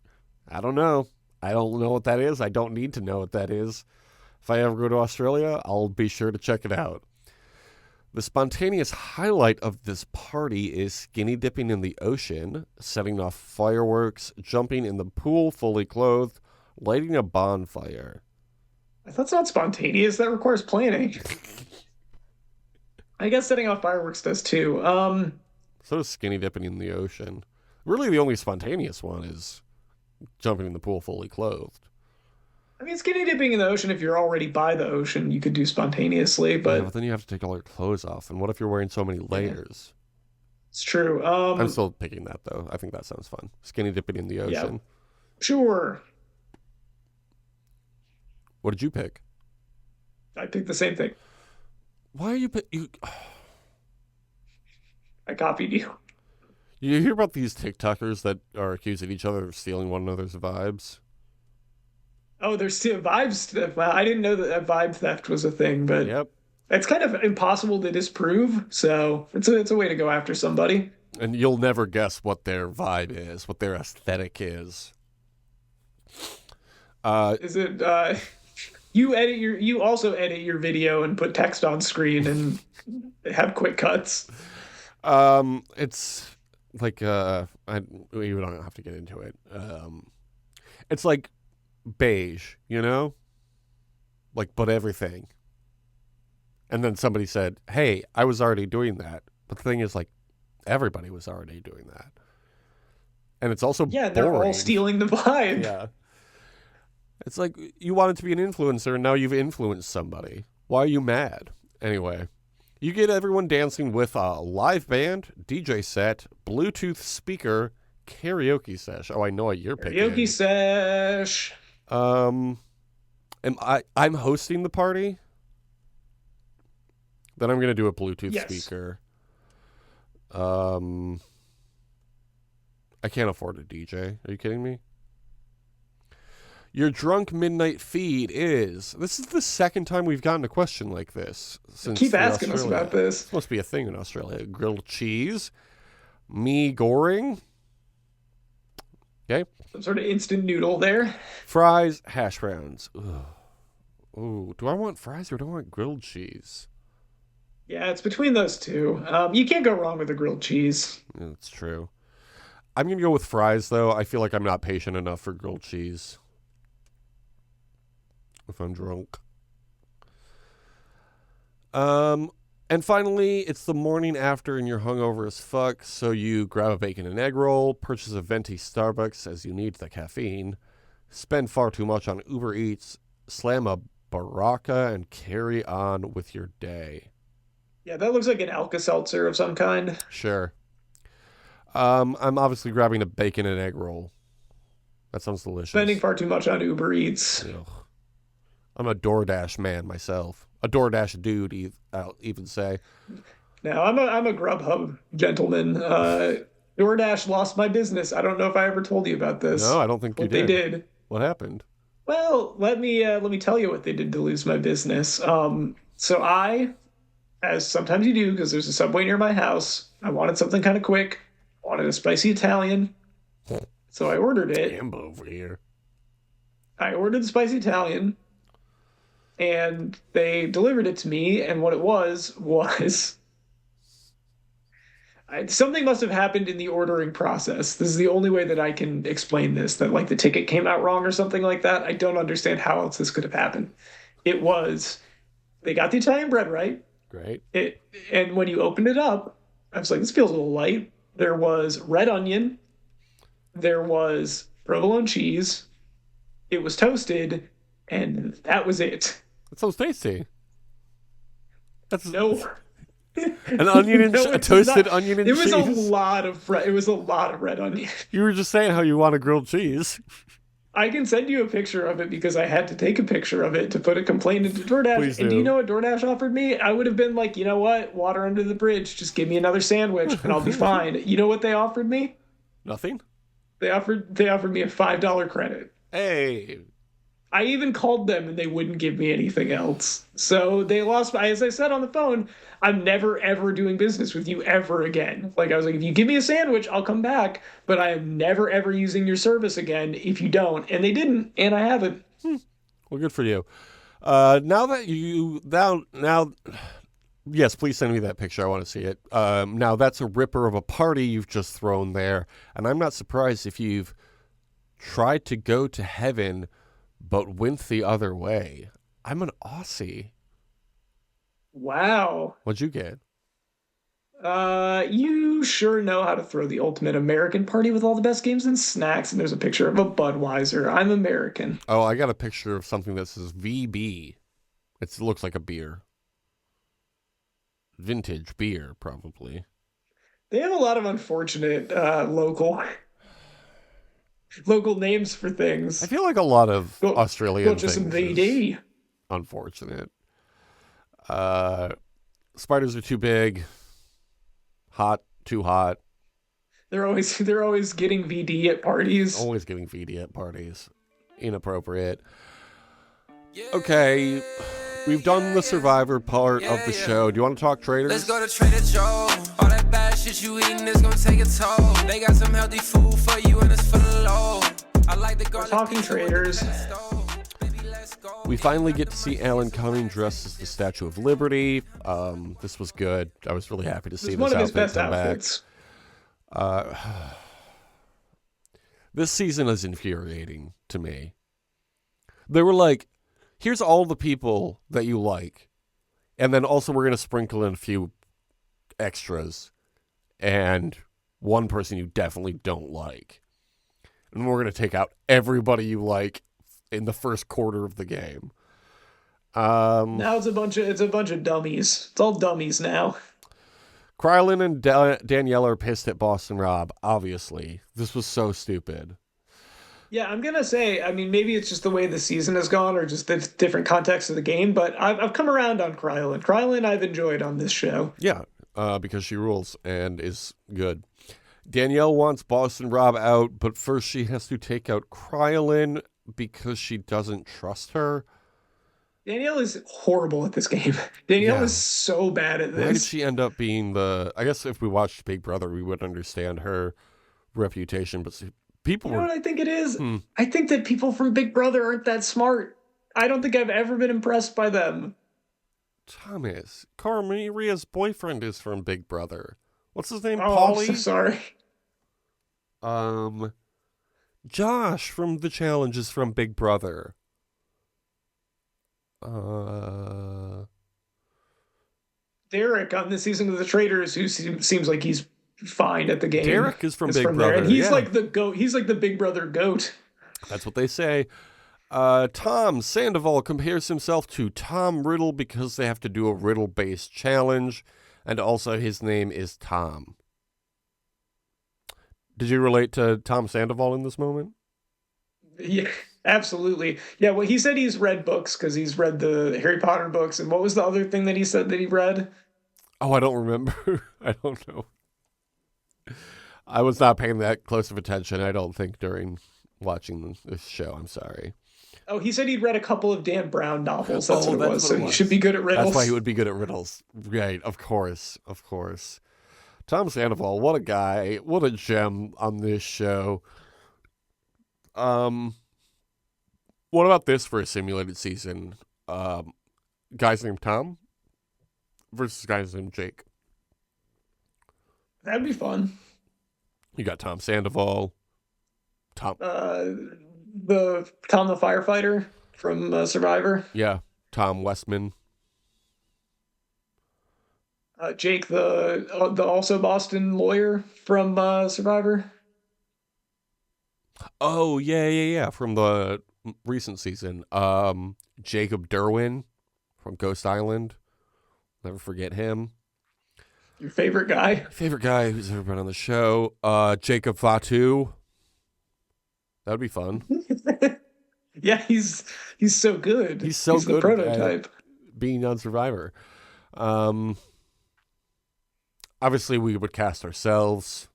I don't know. I don't know what that is. I don't need to know what that is. If I ever go to Australia, I'll be sure to check it out. The spontaneous highlight of this party is skinny dipping in the ocean, setting off fireworks, jumping in the pool fully clothed, lighting a bonfire. That's not spontaneous. That requires planning. I guess setting off fireworks does too. So does skinny dipping in the ocean. Really, the only spontaneous one is jumping in the pool fully clothed. I mean, skinny dipping in the ocean, if you're already by the ocean, you could do spontaneously, Yeah, but but then you have to take all your clothes off. And what if you're wearing so many layers? it's true. I'm still picking that, though. I think that sounds fun. Skinny dipping in the ocean. Sure. What did you pick? I picked the same thing. Why are you you? I copied you. You hear about these TikTokers that are accusing each other of stealing one another's vibes? Oh, there's still vibe stuff. Wow, I didn't know that vibe theft was a thing, but Yep. it's kind of impossible to disprove. So it's a way to go after somebody. And you'll never guess what their vibe is, what their aesthetic is. Is it you also edit your video and put text on screen and have quick cuts. It's like we don't have to get into it. It's like beige, you know? Like, but everything. And then somebody said, hey, I was already doing that. But the thing is, like, everybody was already doing that. And it's also Yeah, they're boring. all stealing the vibe. Yeah. It's like, you wanted to be an influencer, and now you've influenced somebody. Why are you mad? Anyway, you get everyone dancing with a live band, DJ set, Bluetooth speaker, karaoke sesh. Oh, I know what you're picking. Karaoke sesh. I'm hosting the party. Then I'm gonna do a Bluetooth speaker. I can't afford a DJ. Are you kidding me? Your drunk midnight feed is. This is the second time we've gotten a question like this since. Keep asking us about this. This must be a thing in Australia. Grilled cheese, mee goreng. Okay. Some sort of instant noodle there. Fries, hash browns. Ugh. Ooh, do I want fries or do I want grilled cheese? Yeah, it's between those two. You can't go wrong with a grilled cheese. That's true. I'm going to go with fries, though. I feel like I'm not patient enough for grilled cheese. If I'm drunk. And finally, it's the morning after and you're hungover as fuck, so you grab a bacon and egg roll, purchase a venti Starbucks as you need the caffeine, spend far too much on Uber Eats, slam a Baraka, and carry on with your day. Yeah, that looks like an Alka-Seltzer of some kind. Sure. I'm obviously grabbing a bacon and egg roll. That sounds delicious. Spending far too much on Uber Eats. Ugh. I'm a DoorDash man myself. A DoorDash dude, I'll even say. Now, I'm a Grubhub gentleman. DoorDash lost my business. I don't know if I ever told you about this. No, I don't think you did. They did. What happened? Well, let me tell you what they did to lose my business. So I, as sometimes you do, because there's a Subway near my house, I wanted something kind of quick. Wanted a spicy Italian. So I ordered it. Damn over here. I ordered the spicy Italian. And they delivered it to me, and what it was something must have happened in the ordering process. This is the only way that I can explain this, that like the ticket came out wrong or something like that. I don't understand how else this could have happened. They got the Italian bread right. Great. And when you opened it up, I was like, this feels a little light. There was red onion. There was provolone cheese. It was toasted, and that was it. That sounds tasty. That's No. an onion and No, a it's toasted not. onion and It was cheese. it was a lot of red onion. You were just saying how you want a grilled cheese. I can send you a picture of it because I had to take a picture of it to put a complaint into DoorDash. Please And do do. you know what DoorDash offered me? I would have been like, you know what? Water under the bridge. Just give me another sandwich and I'll be fine. You know what they offered me? Nothing? They offered me a $5 credit. Hey. I even called them and they wouldn't give me anything else. So they lost. As I said on the phone, I'm never ever doing business with you ever again. Like I was like, if you give me a sandwich, I'll come back, but I am never ever using your service again if you don't. And they didn't, and I haven't. Well, good for you. Now, yes, please send me that picture. I want to see it. Now that's a ripper of a party you've just thrown there, and I'm not surprised if you've tried to go to heaven but went the other way. I'm an Aussie. Wow. What'd you get? You sure know how to throw the ultimate American party with all the best games and snacks. And there's a picture of a Budweiser. I'm American. Oh, I got a picture of something that says VB. It looks like a beer. Vintage beer, probably. They have a lot of unfortunate local names for things. I feel like a lot of Australian just some things VD. is unfortunate. Spiders are too big. Hot, too hot. They're always getting VD at parties. Always getting VD at parties. Inappropriate. Okay, we've done the Survivor part of the show. Do you want to talk traders? Let's go to Trader Joe. All that bad shit you eating is gonna take a toll. They got some healthy food for you and it's for the low. I like the garlic. Talking traders. We finally get to see Alan Cumming dressed as the Statue of Liberty. This was good. I was really happy to see this one of his outfit best come outfits. back. This season is infuriating to me. They were like, here's all the people that you like. And then also we're going to sprinkle in a few extras. And one person you definitely don't like. And we're going to take out everybody you like in the first quarter of the game. Now it's a bunch of dummies. It's all dummies now. Krylin and Danielle are pissed at Boston Rob, obviously. This was so stupid. Yeah, I'm gonna say, I mean, maybe it's just the way the season has gone, or just the different context of the game. But I've come around on Krylin. Krylin, I've enjoyed on this show. Yeah, because she rules and is good. Danielle wants Boston Rob out, but first she has to take out Krylin because she doesn't trust her. Danielle is horrible at this game. Danielle Yeah. is so bad at this. Why did she end up being the... I guess if we watched Big Brother, we would understand her reputation, but people You know were... what I think it is? I think that people from Big Brother aren't that smart. I don't think I've ever been impressed by them. Thomas, Carmeria's boyfriend is from Big Brother. What's his name? Oh, I'm Paulie? so sorry. Josh from The Challenge is from Big Brother. Derek on this season of The Traders, who seems like he's fine at the game. Derek is from Big there. Brother, And he's yeah. like the goat. He's like the Big Brother goat. That's what they say. Tom Sandoval compares himself to Tom Riddle because they have to do a riddle-based challenge, and also his name is Tom. Did you relate to Tom Sandoval in this moment? Yeah, absolutely. Yeah, well, he said he's read books because he's read the Harry Potter books. And what was the other thing that he said that he read? Oh, I don't remember. I don't know. I was not paying that close of attention, I don't think, during watching this show. I'm sorry. Oh, he said he'd read a couple of Dan Brown novels. That's Oh, what it that's was. what So it he was. should be good at riddles. That's why he would be good at riddles. Right, of course, of course. Tom Sandoval, what a guy. What a gem on this show. What about this for a simulated season? Guys named Tom versus guys named Jake. That'd be fun. You got Tom Sandoval. The Tom the firefighter from Survivor. Yeah, Tom Westman. Jake, the also Boston lawyer from Survivor. Oh, yeah. From the recent season. Jacob Derwin from Ghost Island. Never forget him. Your favorite guy. Favorite guy who's ever been on the show. Jacob Fatu. That would be fun. Yeah, he's so good. He's so He's the good prototype. at being on Survivor. Obviously, we would cast ourselves.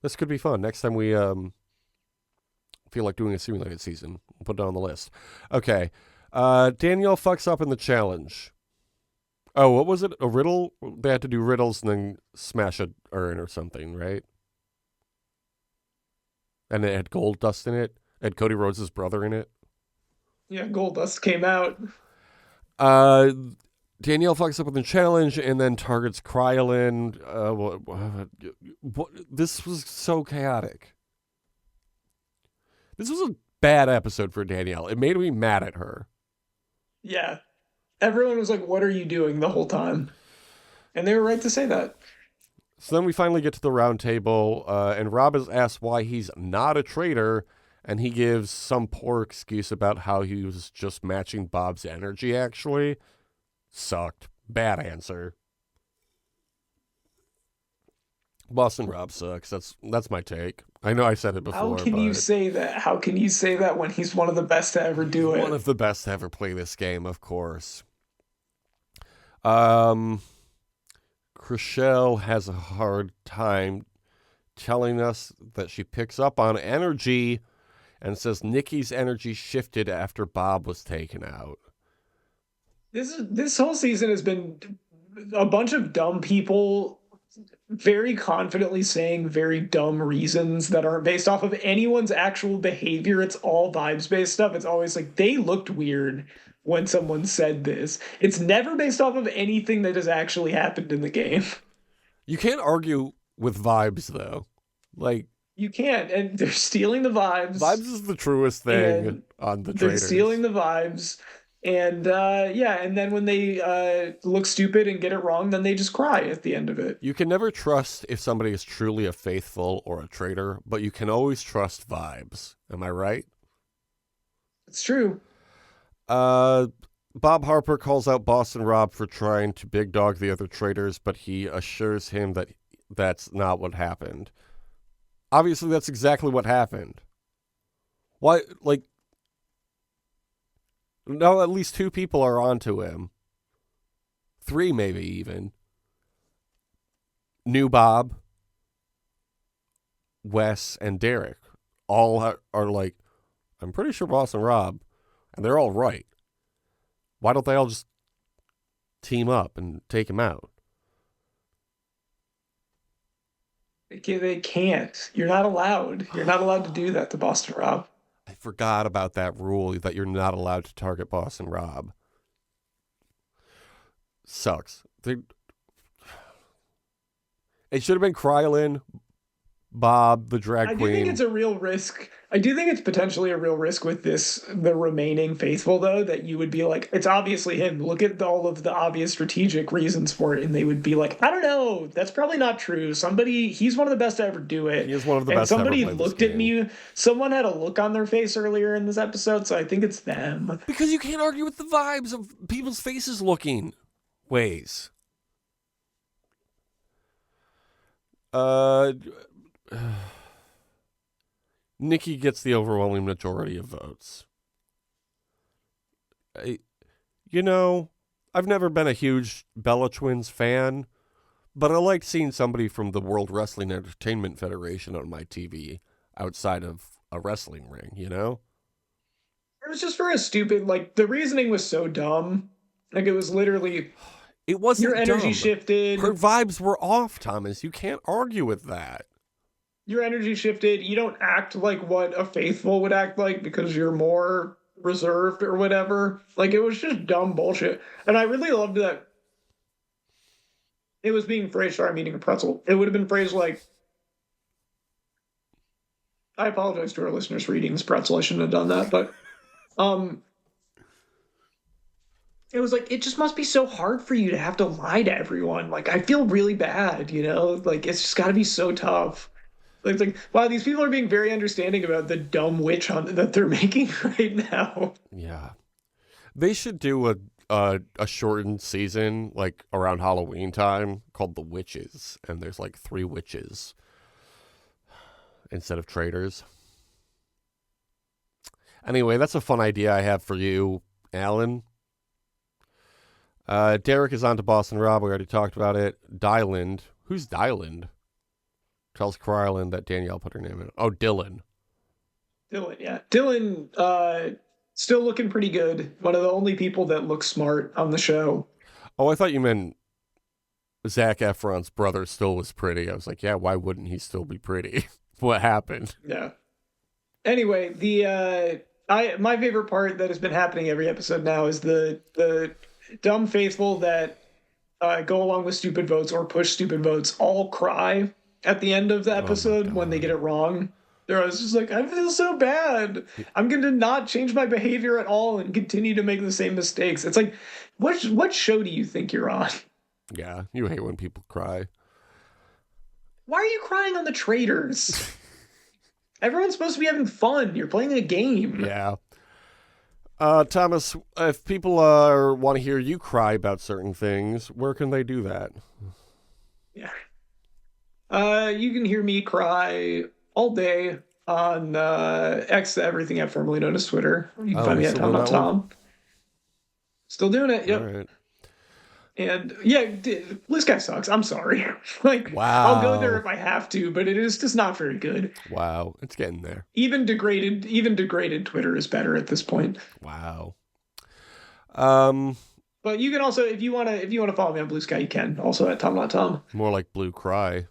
This could be fun. Next time we feel like doing a simulated season, we'll put it on the list. Okay. Danielle fucks up in the challenge. Oh, what was it? A riddle? They had to do riddles and then smash a urn or something, right? And it had gold dust in it. It had Cody Rhodes' brother in it. Yeah, Goldust came out. Danielle fucks up with the challenge and then targets Krylan. This was so chaotic. This was a bad episode for Danielle. It made me mad at her. Yeah. Everyone was like, what are you doing the whole time? And they were right to say that. So then we finally get to the round table, and Rob is asked why he's not a traitor, and he gives some poor excuse about how he was just matching Bob's energy, actually. Sucked. Bad answer. Boston Rob sucks. That's my take. I know I said it before. How can you say that? How can you say that when he's one of the best to ever do it? One of the best to ever play this game, of course. Chriselle has a hard time telling us that she picks up on energy and says Nikki's energy shifted after Bob was taken out. This whole season has been a bunch of dumb people very confidently saying very dumb reasons that aren't based off of anyone's actual behavior. It's all vibes-based stuff. It's always like, they looked weird when someone said this. It's never based off of anything that has actually happened in the game. You can't argue with vibes, though. Like, you can't, and they're stealing the vibes. Vibes is the truest thing on the They're traders. stealing the vibes. And and then when they look stupid and get it wrong, then they just cry at the end of it. You can never trust if somebody is truly a faithful or a traitor, but you can always trust vibes. Am I right? It's true. Bob Harper calls out Boston Rob for trying to big dog the other traitors, but he assures him that that's not what happened. Obviously, that's exactly what happened. Why, like, now at least 2 people are onto him. 3 maybe even. New Bob, Wes, and Derek all are like, I'm pretty sure Boston Rob, and they're all right. Why don't they all just team up and take him out? They can't. You're not allowed. You're not allowed to do that to Boston Rob. I forgot about that rule that you're not allowed to target Boston Rob. Sucks. It should have been Krylan, Bob, the drag queen. I do think it's a real risk. I do think it's potentially a real risk with the remaining faithful, though, that you would be like, it's obviously him. Look at all of the obvious strategic reasons for it. And they would be like, I don't know. That's probably not true. He's one of the best to ever do it. He is one of the and best to ever somebody play this looked at game. me. Someone had a look on their face earlier in this episode, so I think it's them. Because you can't argue with the vibes of people's faces looking ways. Nikki gets the overwhelming majority of votes. I've never been a huge Bella Twins fan, but I like seeing somebody from the World Wrestling Entertainment Federation on my TV outside of a wrestling ring, you know? It was just very stupid. Like, the reasoning was so dumb. Like, it was literally... It wasn't your energy dumb. shifted. Her vibes were off, Thomas. You can't argue with that. Your energy shifted. You don't act like what a faithful would act like because you're more reserved or whatever. Like, it was just dumb bullshit. And I really loved that it was being phrased. Sorry, I'm eating a pretzel. It would have been phrased like, I apologize to our listeners for eating this pretzel. I shouldn't have done that. But it was like, it just must be so hard for you to have to lie to everyone. Like, I feel really bad, you know? Like, it's just got to be so tough. Like, it's like, wow, these people are being very understanding about the dumb witch hunt that they're making right now. Yeah. They should do a shortened season, like, around Halloween time called The Witches. And there's, like, 3 witches instead of traitors. Anyway, that's a fun idea I have for you, Alan. Derek is on to Boston Rob. We already talked about it. Dylan. Who's Dylan? Tells Krylan that Danielle put her name in. Oh, Dylan. Dylan, yeah. Dylan, still looking pretty good. One of the only people that look smart on the show. Oh, I thought you meant Zac Efron's brother still was pretty. I was like, yeah, why wouldn't he still be pretty? What happened? Yeah. Anyway, my favorite part that has been happening every episode now is the dumb faithful that go along with stupid votes or push stupid votes all cry at the end of the episode when they get it wrong. They're always just like, I feel so bad. I'm going to not change my behavior at all and continue to make the same mistakes. It's like, what show do you think you're on? Yeah, you hate when people cry. Why are you crying on the traitors? Everyone's supposed to be having fun. You're playing a game. Yeah. Thomas, if people want to hear you cry about certain things, where can they do that? Yeah. You can hear me cry all day on X, everything at formerly known as Twitter. You can find me at Thom. Still doing it. Yep. All right. And yeah, this guy sucks. I'm sorry. Like, wow. I'll go there if I have to, but it is just not very good. Wow, it's getting there. Even degraded Twitter is better at this point. Wow. But you can also, if you want to follow me on Blue Sky, you can also at Thom. More like Blue Cry.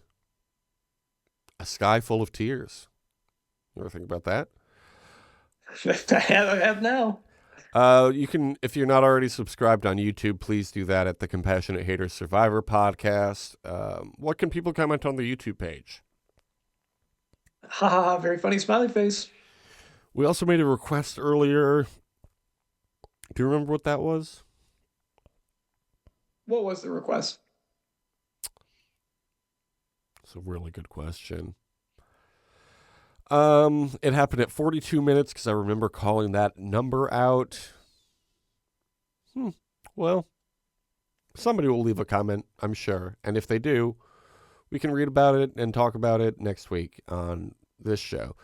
A sky full of tears. You ever think about that? I have now. You can, if you're not already subscribed on YouTube, please do that at the Compassionate Hater Survivor podcast. What can people comment on the YouTube page? Ha ha ha, very funny smiley face. We also made a request earlier. Do you remember what that was? What was the request? It's a really good question. It happened at 42 minutes because I remember calling that number out. Well, somebody will leave a comment, I'm sure. And if they do, we can read about it and talk about it next week on this show.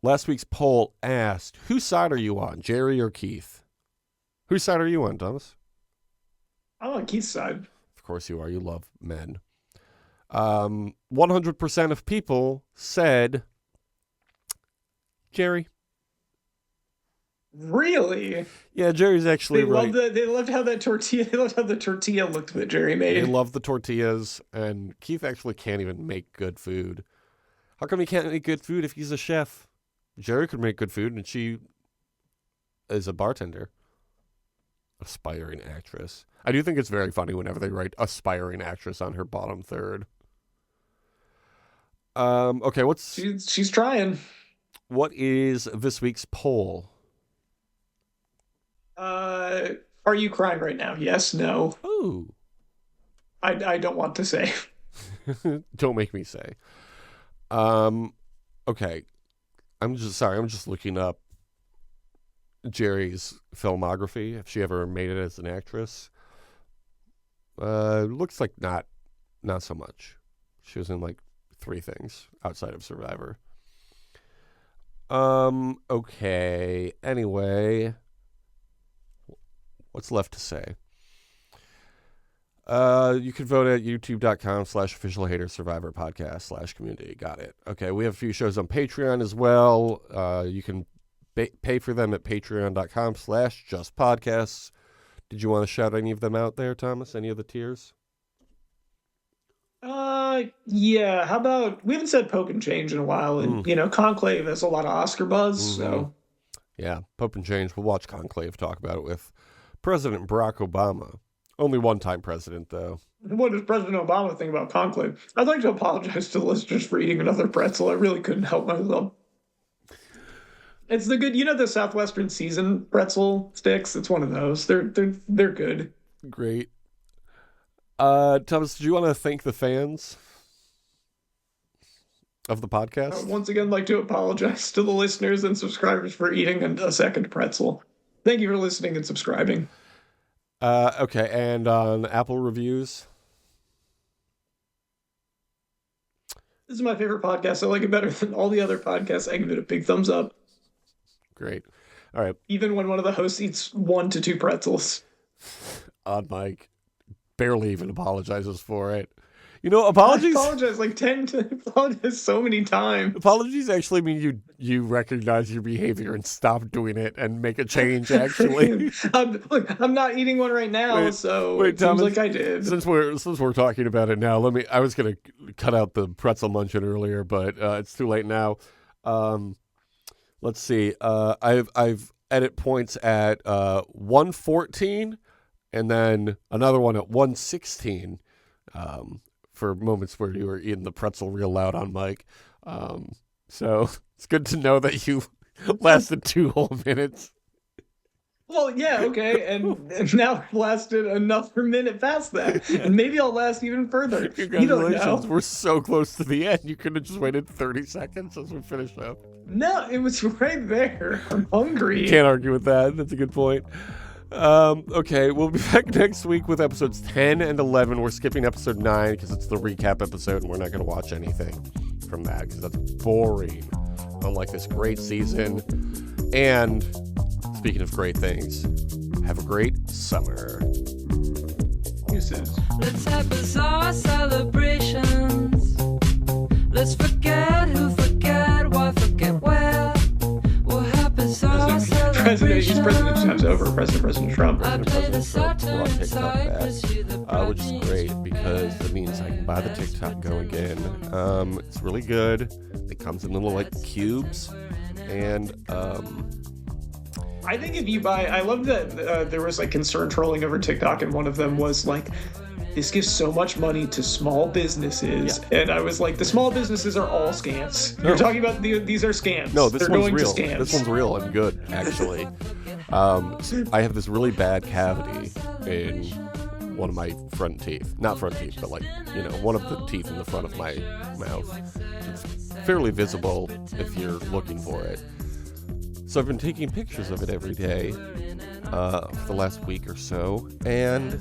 Last week's poll asked, whose side are you on, Jerry or Keith? Whose side are you on, Thomas? I'm on Keith's side. Of course you are. You love men. 100% of people said Jerry. Really? Yeah, Jerry's actually right. They loved how the tortilla looked that Jerry made. They love the tortillas, and Keith actually can't even make good food. How come he can't make good food if he's a chef? Jerry could make good food, and she is a bartender. Aspiring actress. I do think it's very funny whenever they write aspiring actress on her bottom third. Okay, she's trying. What is this week's poll? Are you crying right now? Yes, no. Ooh. I don't want to say. Don't make me say. Okay. I'm just looking up Jerry's filmography, if she ever made it as an actress. Looks like not so much. She was in like 3 things outside of Survivor. Okay. Anyway, what's left to say? You can vote at youtube.com/official hater survivor podcast/community. Got it. Okay. We have a few shows on Patreon as well. You can pay for them at patreon.com/justpodcasts. Did you want to shout any of them out there, Thomas? Any of the tiers? Yeah. How about, we haven't said Pope and Change in a while, and Conclave has a lot of Oscar buzz, so. Yeah, Pope and Change. We'll watch Conclave, talk about it with President Barack Obama. Only one-time president, though. What does President Obama think about Conclave? I'd like to apologize to the listeners for eating another pretzel. I really couldn't help myself. It's the good, the Southwestern season pretzel sticks. It's one of those. They're good. Great. Thomas, do you want to thank the fans of the podcast? I would once again like to apologize to the listeners and subscribers for eating a second pretzel. Thank you for listening and subscribing. Okay, and on Apple reviews? This is my favorite podcast. I like it better than all the other podcasts. I give it a big thumbs up. Great. All right. Even when one of the hosts eats 1 to 2 pretzels. Odd Mike barely even apologizes for it. Apologies. I apologize so many times. Apologies actually mean you recognize your behavior and stop doing it and make a change. Actually, I'm not eating one right now, so it seems like I did. Since we're talking about it now, I was gonna cut out the pretzel munching earlier, but it's too late now. Let's see. I've edit points at 114, and then another one at 116. For moments where you were eating the pretzel real loud on mic. So it's good to know that you lasted 2 whole minutes. Well, yeah, okay, and now I've lasted another minute past that, and maybe I'll last even further. Congratulations, You don't know. We're so close to the end. You could have just waited 30 seconds as we finished up. No, it was right there. I'm hungry. Can't argue with that. That's a good point. Okay, we'll be back next week with episodes 10 and 11. We're skipping episode 9 because it's the recap episode, and we're not going to watch anything from that because that's boring. Unlike this great season. And speaking of great things, have a great summer. Deuces. Let's have bizarre celebrations. Let's forget who forget, why forget where. We'll have bizarre celebrations. President time's over. President Trump. I play the We're on Saturn TikTok side, back, 'cause you're the which is great because it means I can buy the TikTok Go again. It's really good. It comes in little like cubes, and I think if you buy, I love that there was like concern trolling over TikTok, and one of them was like, this gives so much money to small businesses. Yeah. And I was like, the small businesses are all scams. No. You're talking about these are scams. no, this They're one's going real. to scams. This one's real and good, actually. I have this really bad cavity in one of my front teeth. Not front teeth, but like, one of the teeth in the front of my mouth. It's fairly visible if you're looking for it. So I've been taking pictures of it every day for the last week or so, and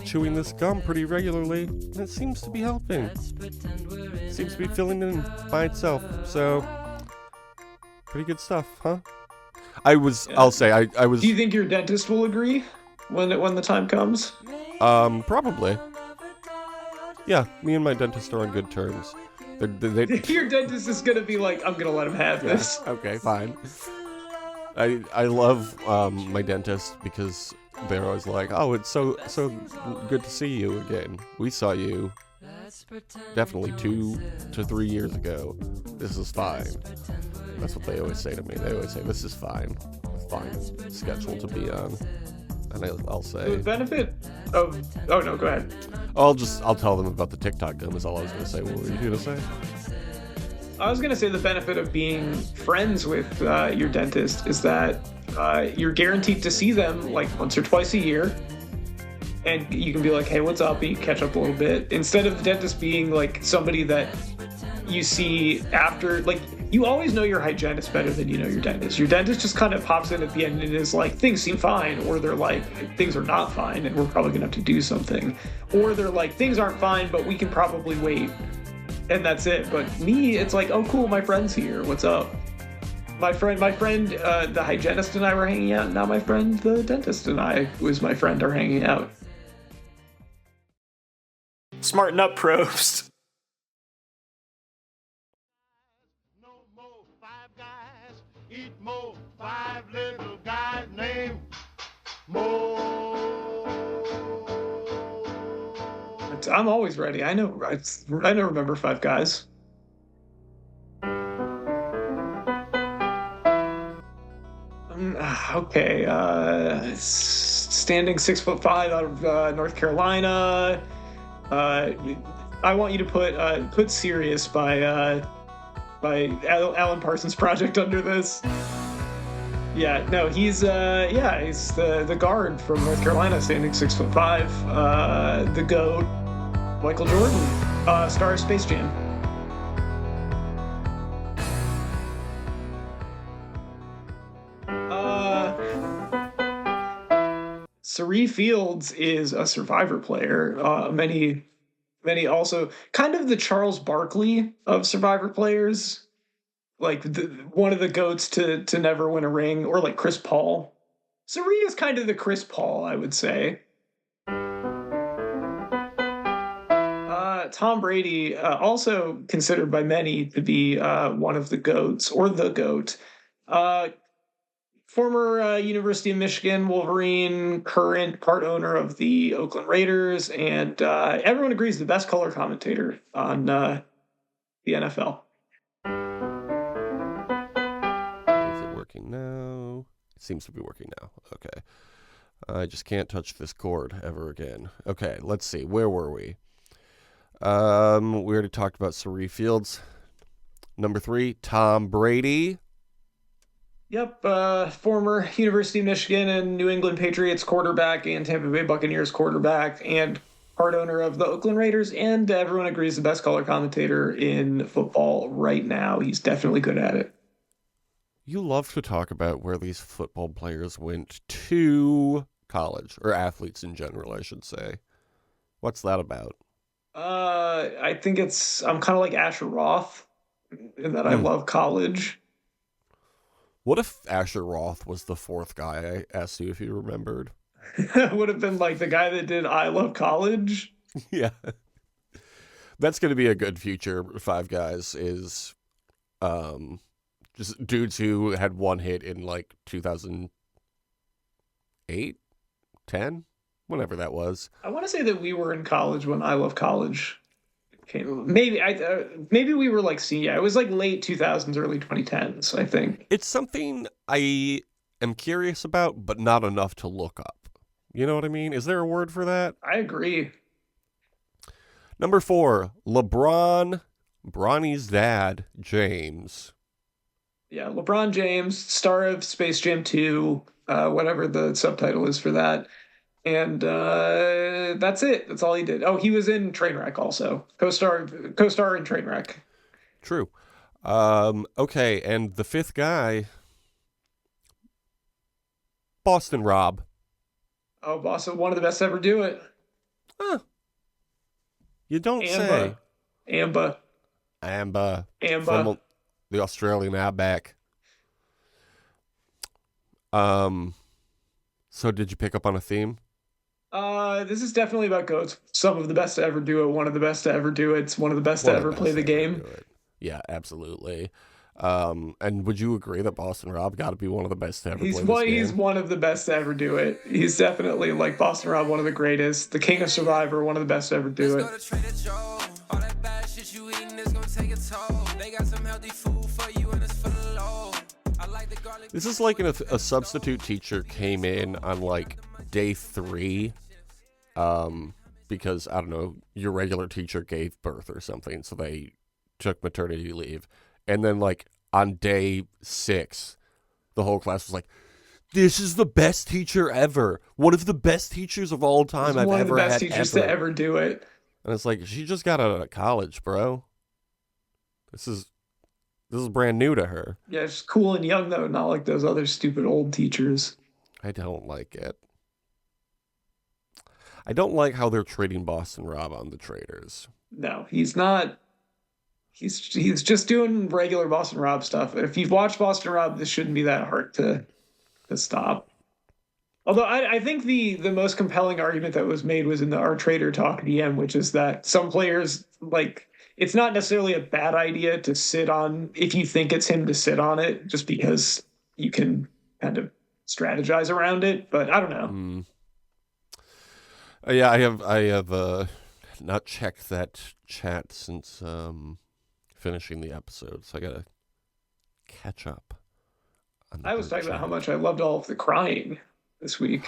chewing this gum pretty regularly, and it seems to be helping. It seems to be filling in by itself. So, pretty good stuff, huh? I'll say, I was... Do you think your dentist will agree when the time comes? Probably. Yeah, me and my dentist are on good terms. Your dentist is going to be like, I'm going to let him have this. Okay, fine. I love my dentist because they're always like, oh, it's so good to see you again. We saw you definitely 2 to 3 years ago. This is fine. That's what they always say to me. They always say, this is fine. A fine schedule to be on. And I'll say... The benefit of... Oh, no, go ahead. I'll tell them about the TikTok gum is all I was going to say. What were you going to say? I was going to say the benefit of being friends with your dentist is that you're guaranteed to see them like once or twice a year. And you can be like, hey, what's up? And you catch up a little bit. Instead of the dentist being like somebody that you see after, like, you always know your hygienist better than you know your dentist. Your dentist just kind of pops in at the end and is like, things seem fine. Or they're like, things are not fine and we're probably going to have to do something. Or they're like, things aren't fine, but we can probably wait. And that's it. But me, it's like, oh, cool, my friend's here. What's up? My friend, the hygienist and I were hanging out. And now my friend, the dentist and I, who is my friend, are hanging out. Smarten up, probes. No more five guys, eat more five little guys named Mo. I'm always ready. I know remember Five Guys. Okay, standing 6'5" out of North Carolina. I want you to put "Serious" by Alan Parsons Project under this. Yeah, no, he's the guard from North Carolina, standing 6'5". The GOAT, Michael Jordan, star of Space Jam. Sari Fields is a Survivor player. Many also kind of the Charles Barkley of Survivor players, like one of the goats to never win a ring, or like Chris Paul. Sari is kind of the Chris Paul, I would say. Tom Brady, also considered by many to be one of the goats or the goat. Former University of Michigan Wolverine, current part owner of the Oakland Raiders, and everyone agrees the best color commentator on the NFL. Is it working now? It seems to be working now. Okay. I just can't touch this cord ever again. Okay, let's see. Where were we? We already talked about Sari Fields. Number 3, Tom Brady. Yep, former University of Michigan and New England Patriots quarterback and Tampa Bay Buccaneers quarterback and part owner of the Oakland Raiders, and everyone agrees the best color commentator in football right now. He's definitely good at it. You love to talk about where these football players went to college, or athletes in general, I should say. What's that about? I think I'm kind of like Asher Roth in that I love college. What if Asher Roth was the 4th guy I asked you if you remembered? Would have been like the guy that did I Love College. Yeah. That's going to be a good future. 5 Guys is just dudes who had one hit in like 2008, 10, whenever that was. I want to say that we were in college when I Love College came. Maybe we were like it was like late 2000s, early 2010s, I think. It's something I am curious about, but not enough to look up. You know what I mean? Is there a word for that? I agree. Number 4, Bronny's dad, James. Yeah, LeBron James, star of Space Jam 2, whatever the subtitle is for that. And that's it. That's all he did. Oh, he was in Trainwreck also. Co-star in Trainwreck. True. Okay, and the 5th guy, Boston Rob. Oh, Boston, one of the best to ever do it. Huh. You don't say. Amba. From the Australian Outback. So did you pick up on a theme? This is definitely about goats. Some of the best to ever do it. One of the best to ever do it. It's one of the best to ever play the game. Yeah, absolutely. And would you agree that Boston Rob got to be one of the best to ever play this game? He's one of the best to ever do it. He's definitely, like Boston Rob, one of the greatest. The king of Survivor, one of the best to ever do it. This is like if a substitute teacher came in on like day 3, because, I don't know, your regular teacher gave birth or something, so they took maternity leave. And then, like, on day 6, the whole class was like, this is the best teacher ever. One of the best teachers of all time I've ever had. One of the best teachers to ever do it. And it's like, she just got out of college, bro. This is brand new to her. Yeah, she's cool and young, though, not like those other stupid old teachers. I don't like it. I don't like how they're treating Boston Rob on the Traders. No, he's not. He's just doing regular Boston Rob stuff. If you've watched Boston Rob, this shouldn't be that hard to stop. Although I think the most compelling argument that was made was in our Trader Talk DM, which is that some players, like, it's not necessarily a bad idea to sit on, if you think it's him, to sit on it, just because you can kind of strategize around it. But I don't know. Yeah, I have not checked that chat since finishing the episode, so I gotta catch up. I was talking about how much I loved all of the crying this week.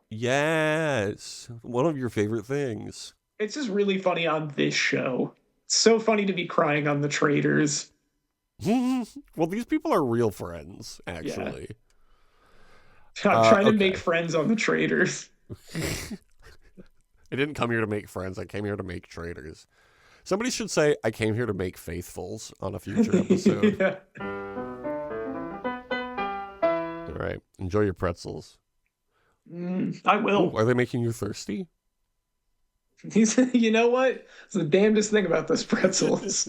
Yes, one of your favorite things. It's just really funny on this show. It's so funny to be crying on the Traders. Well, these people are real friends, actually. I'm trying to Okay. make friends on the traders. I didn't come here to make friends. I came here to make traders. Somebody should say, I came here to make faithfuls on a future episode. Yeah. All right. Enjoy your pretzels. I will. Ooh, are they making you thirsty? You know what? It's the damnedest thing about those pretzels.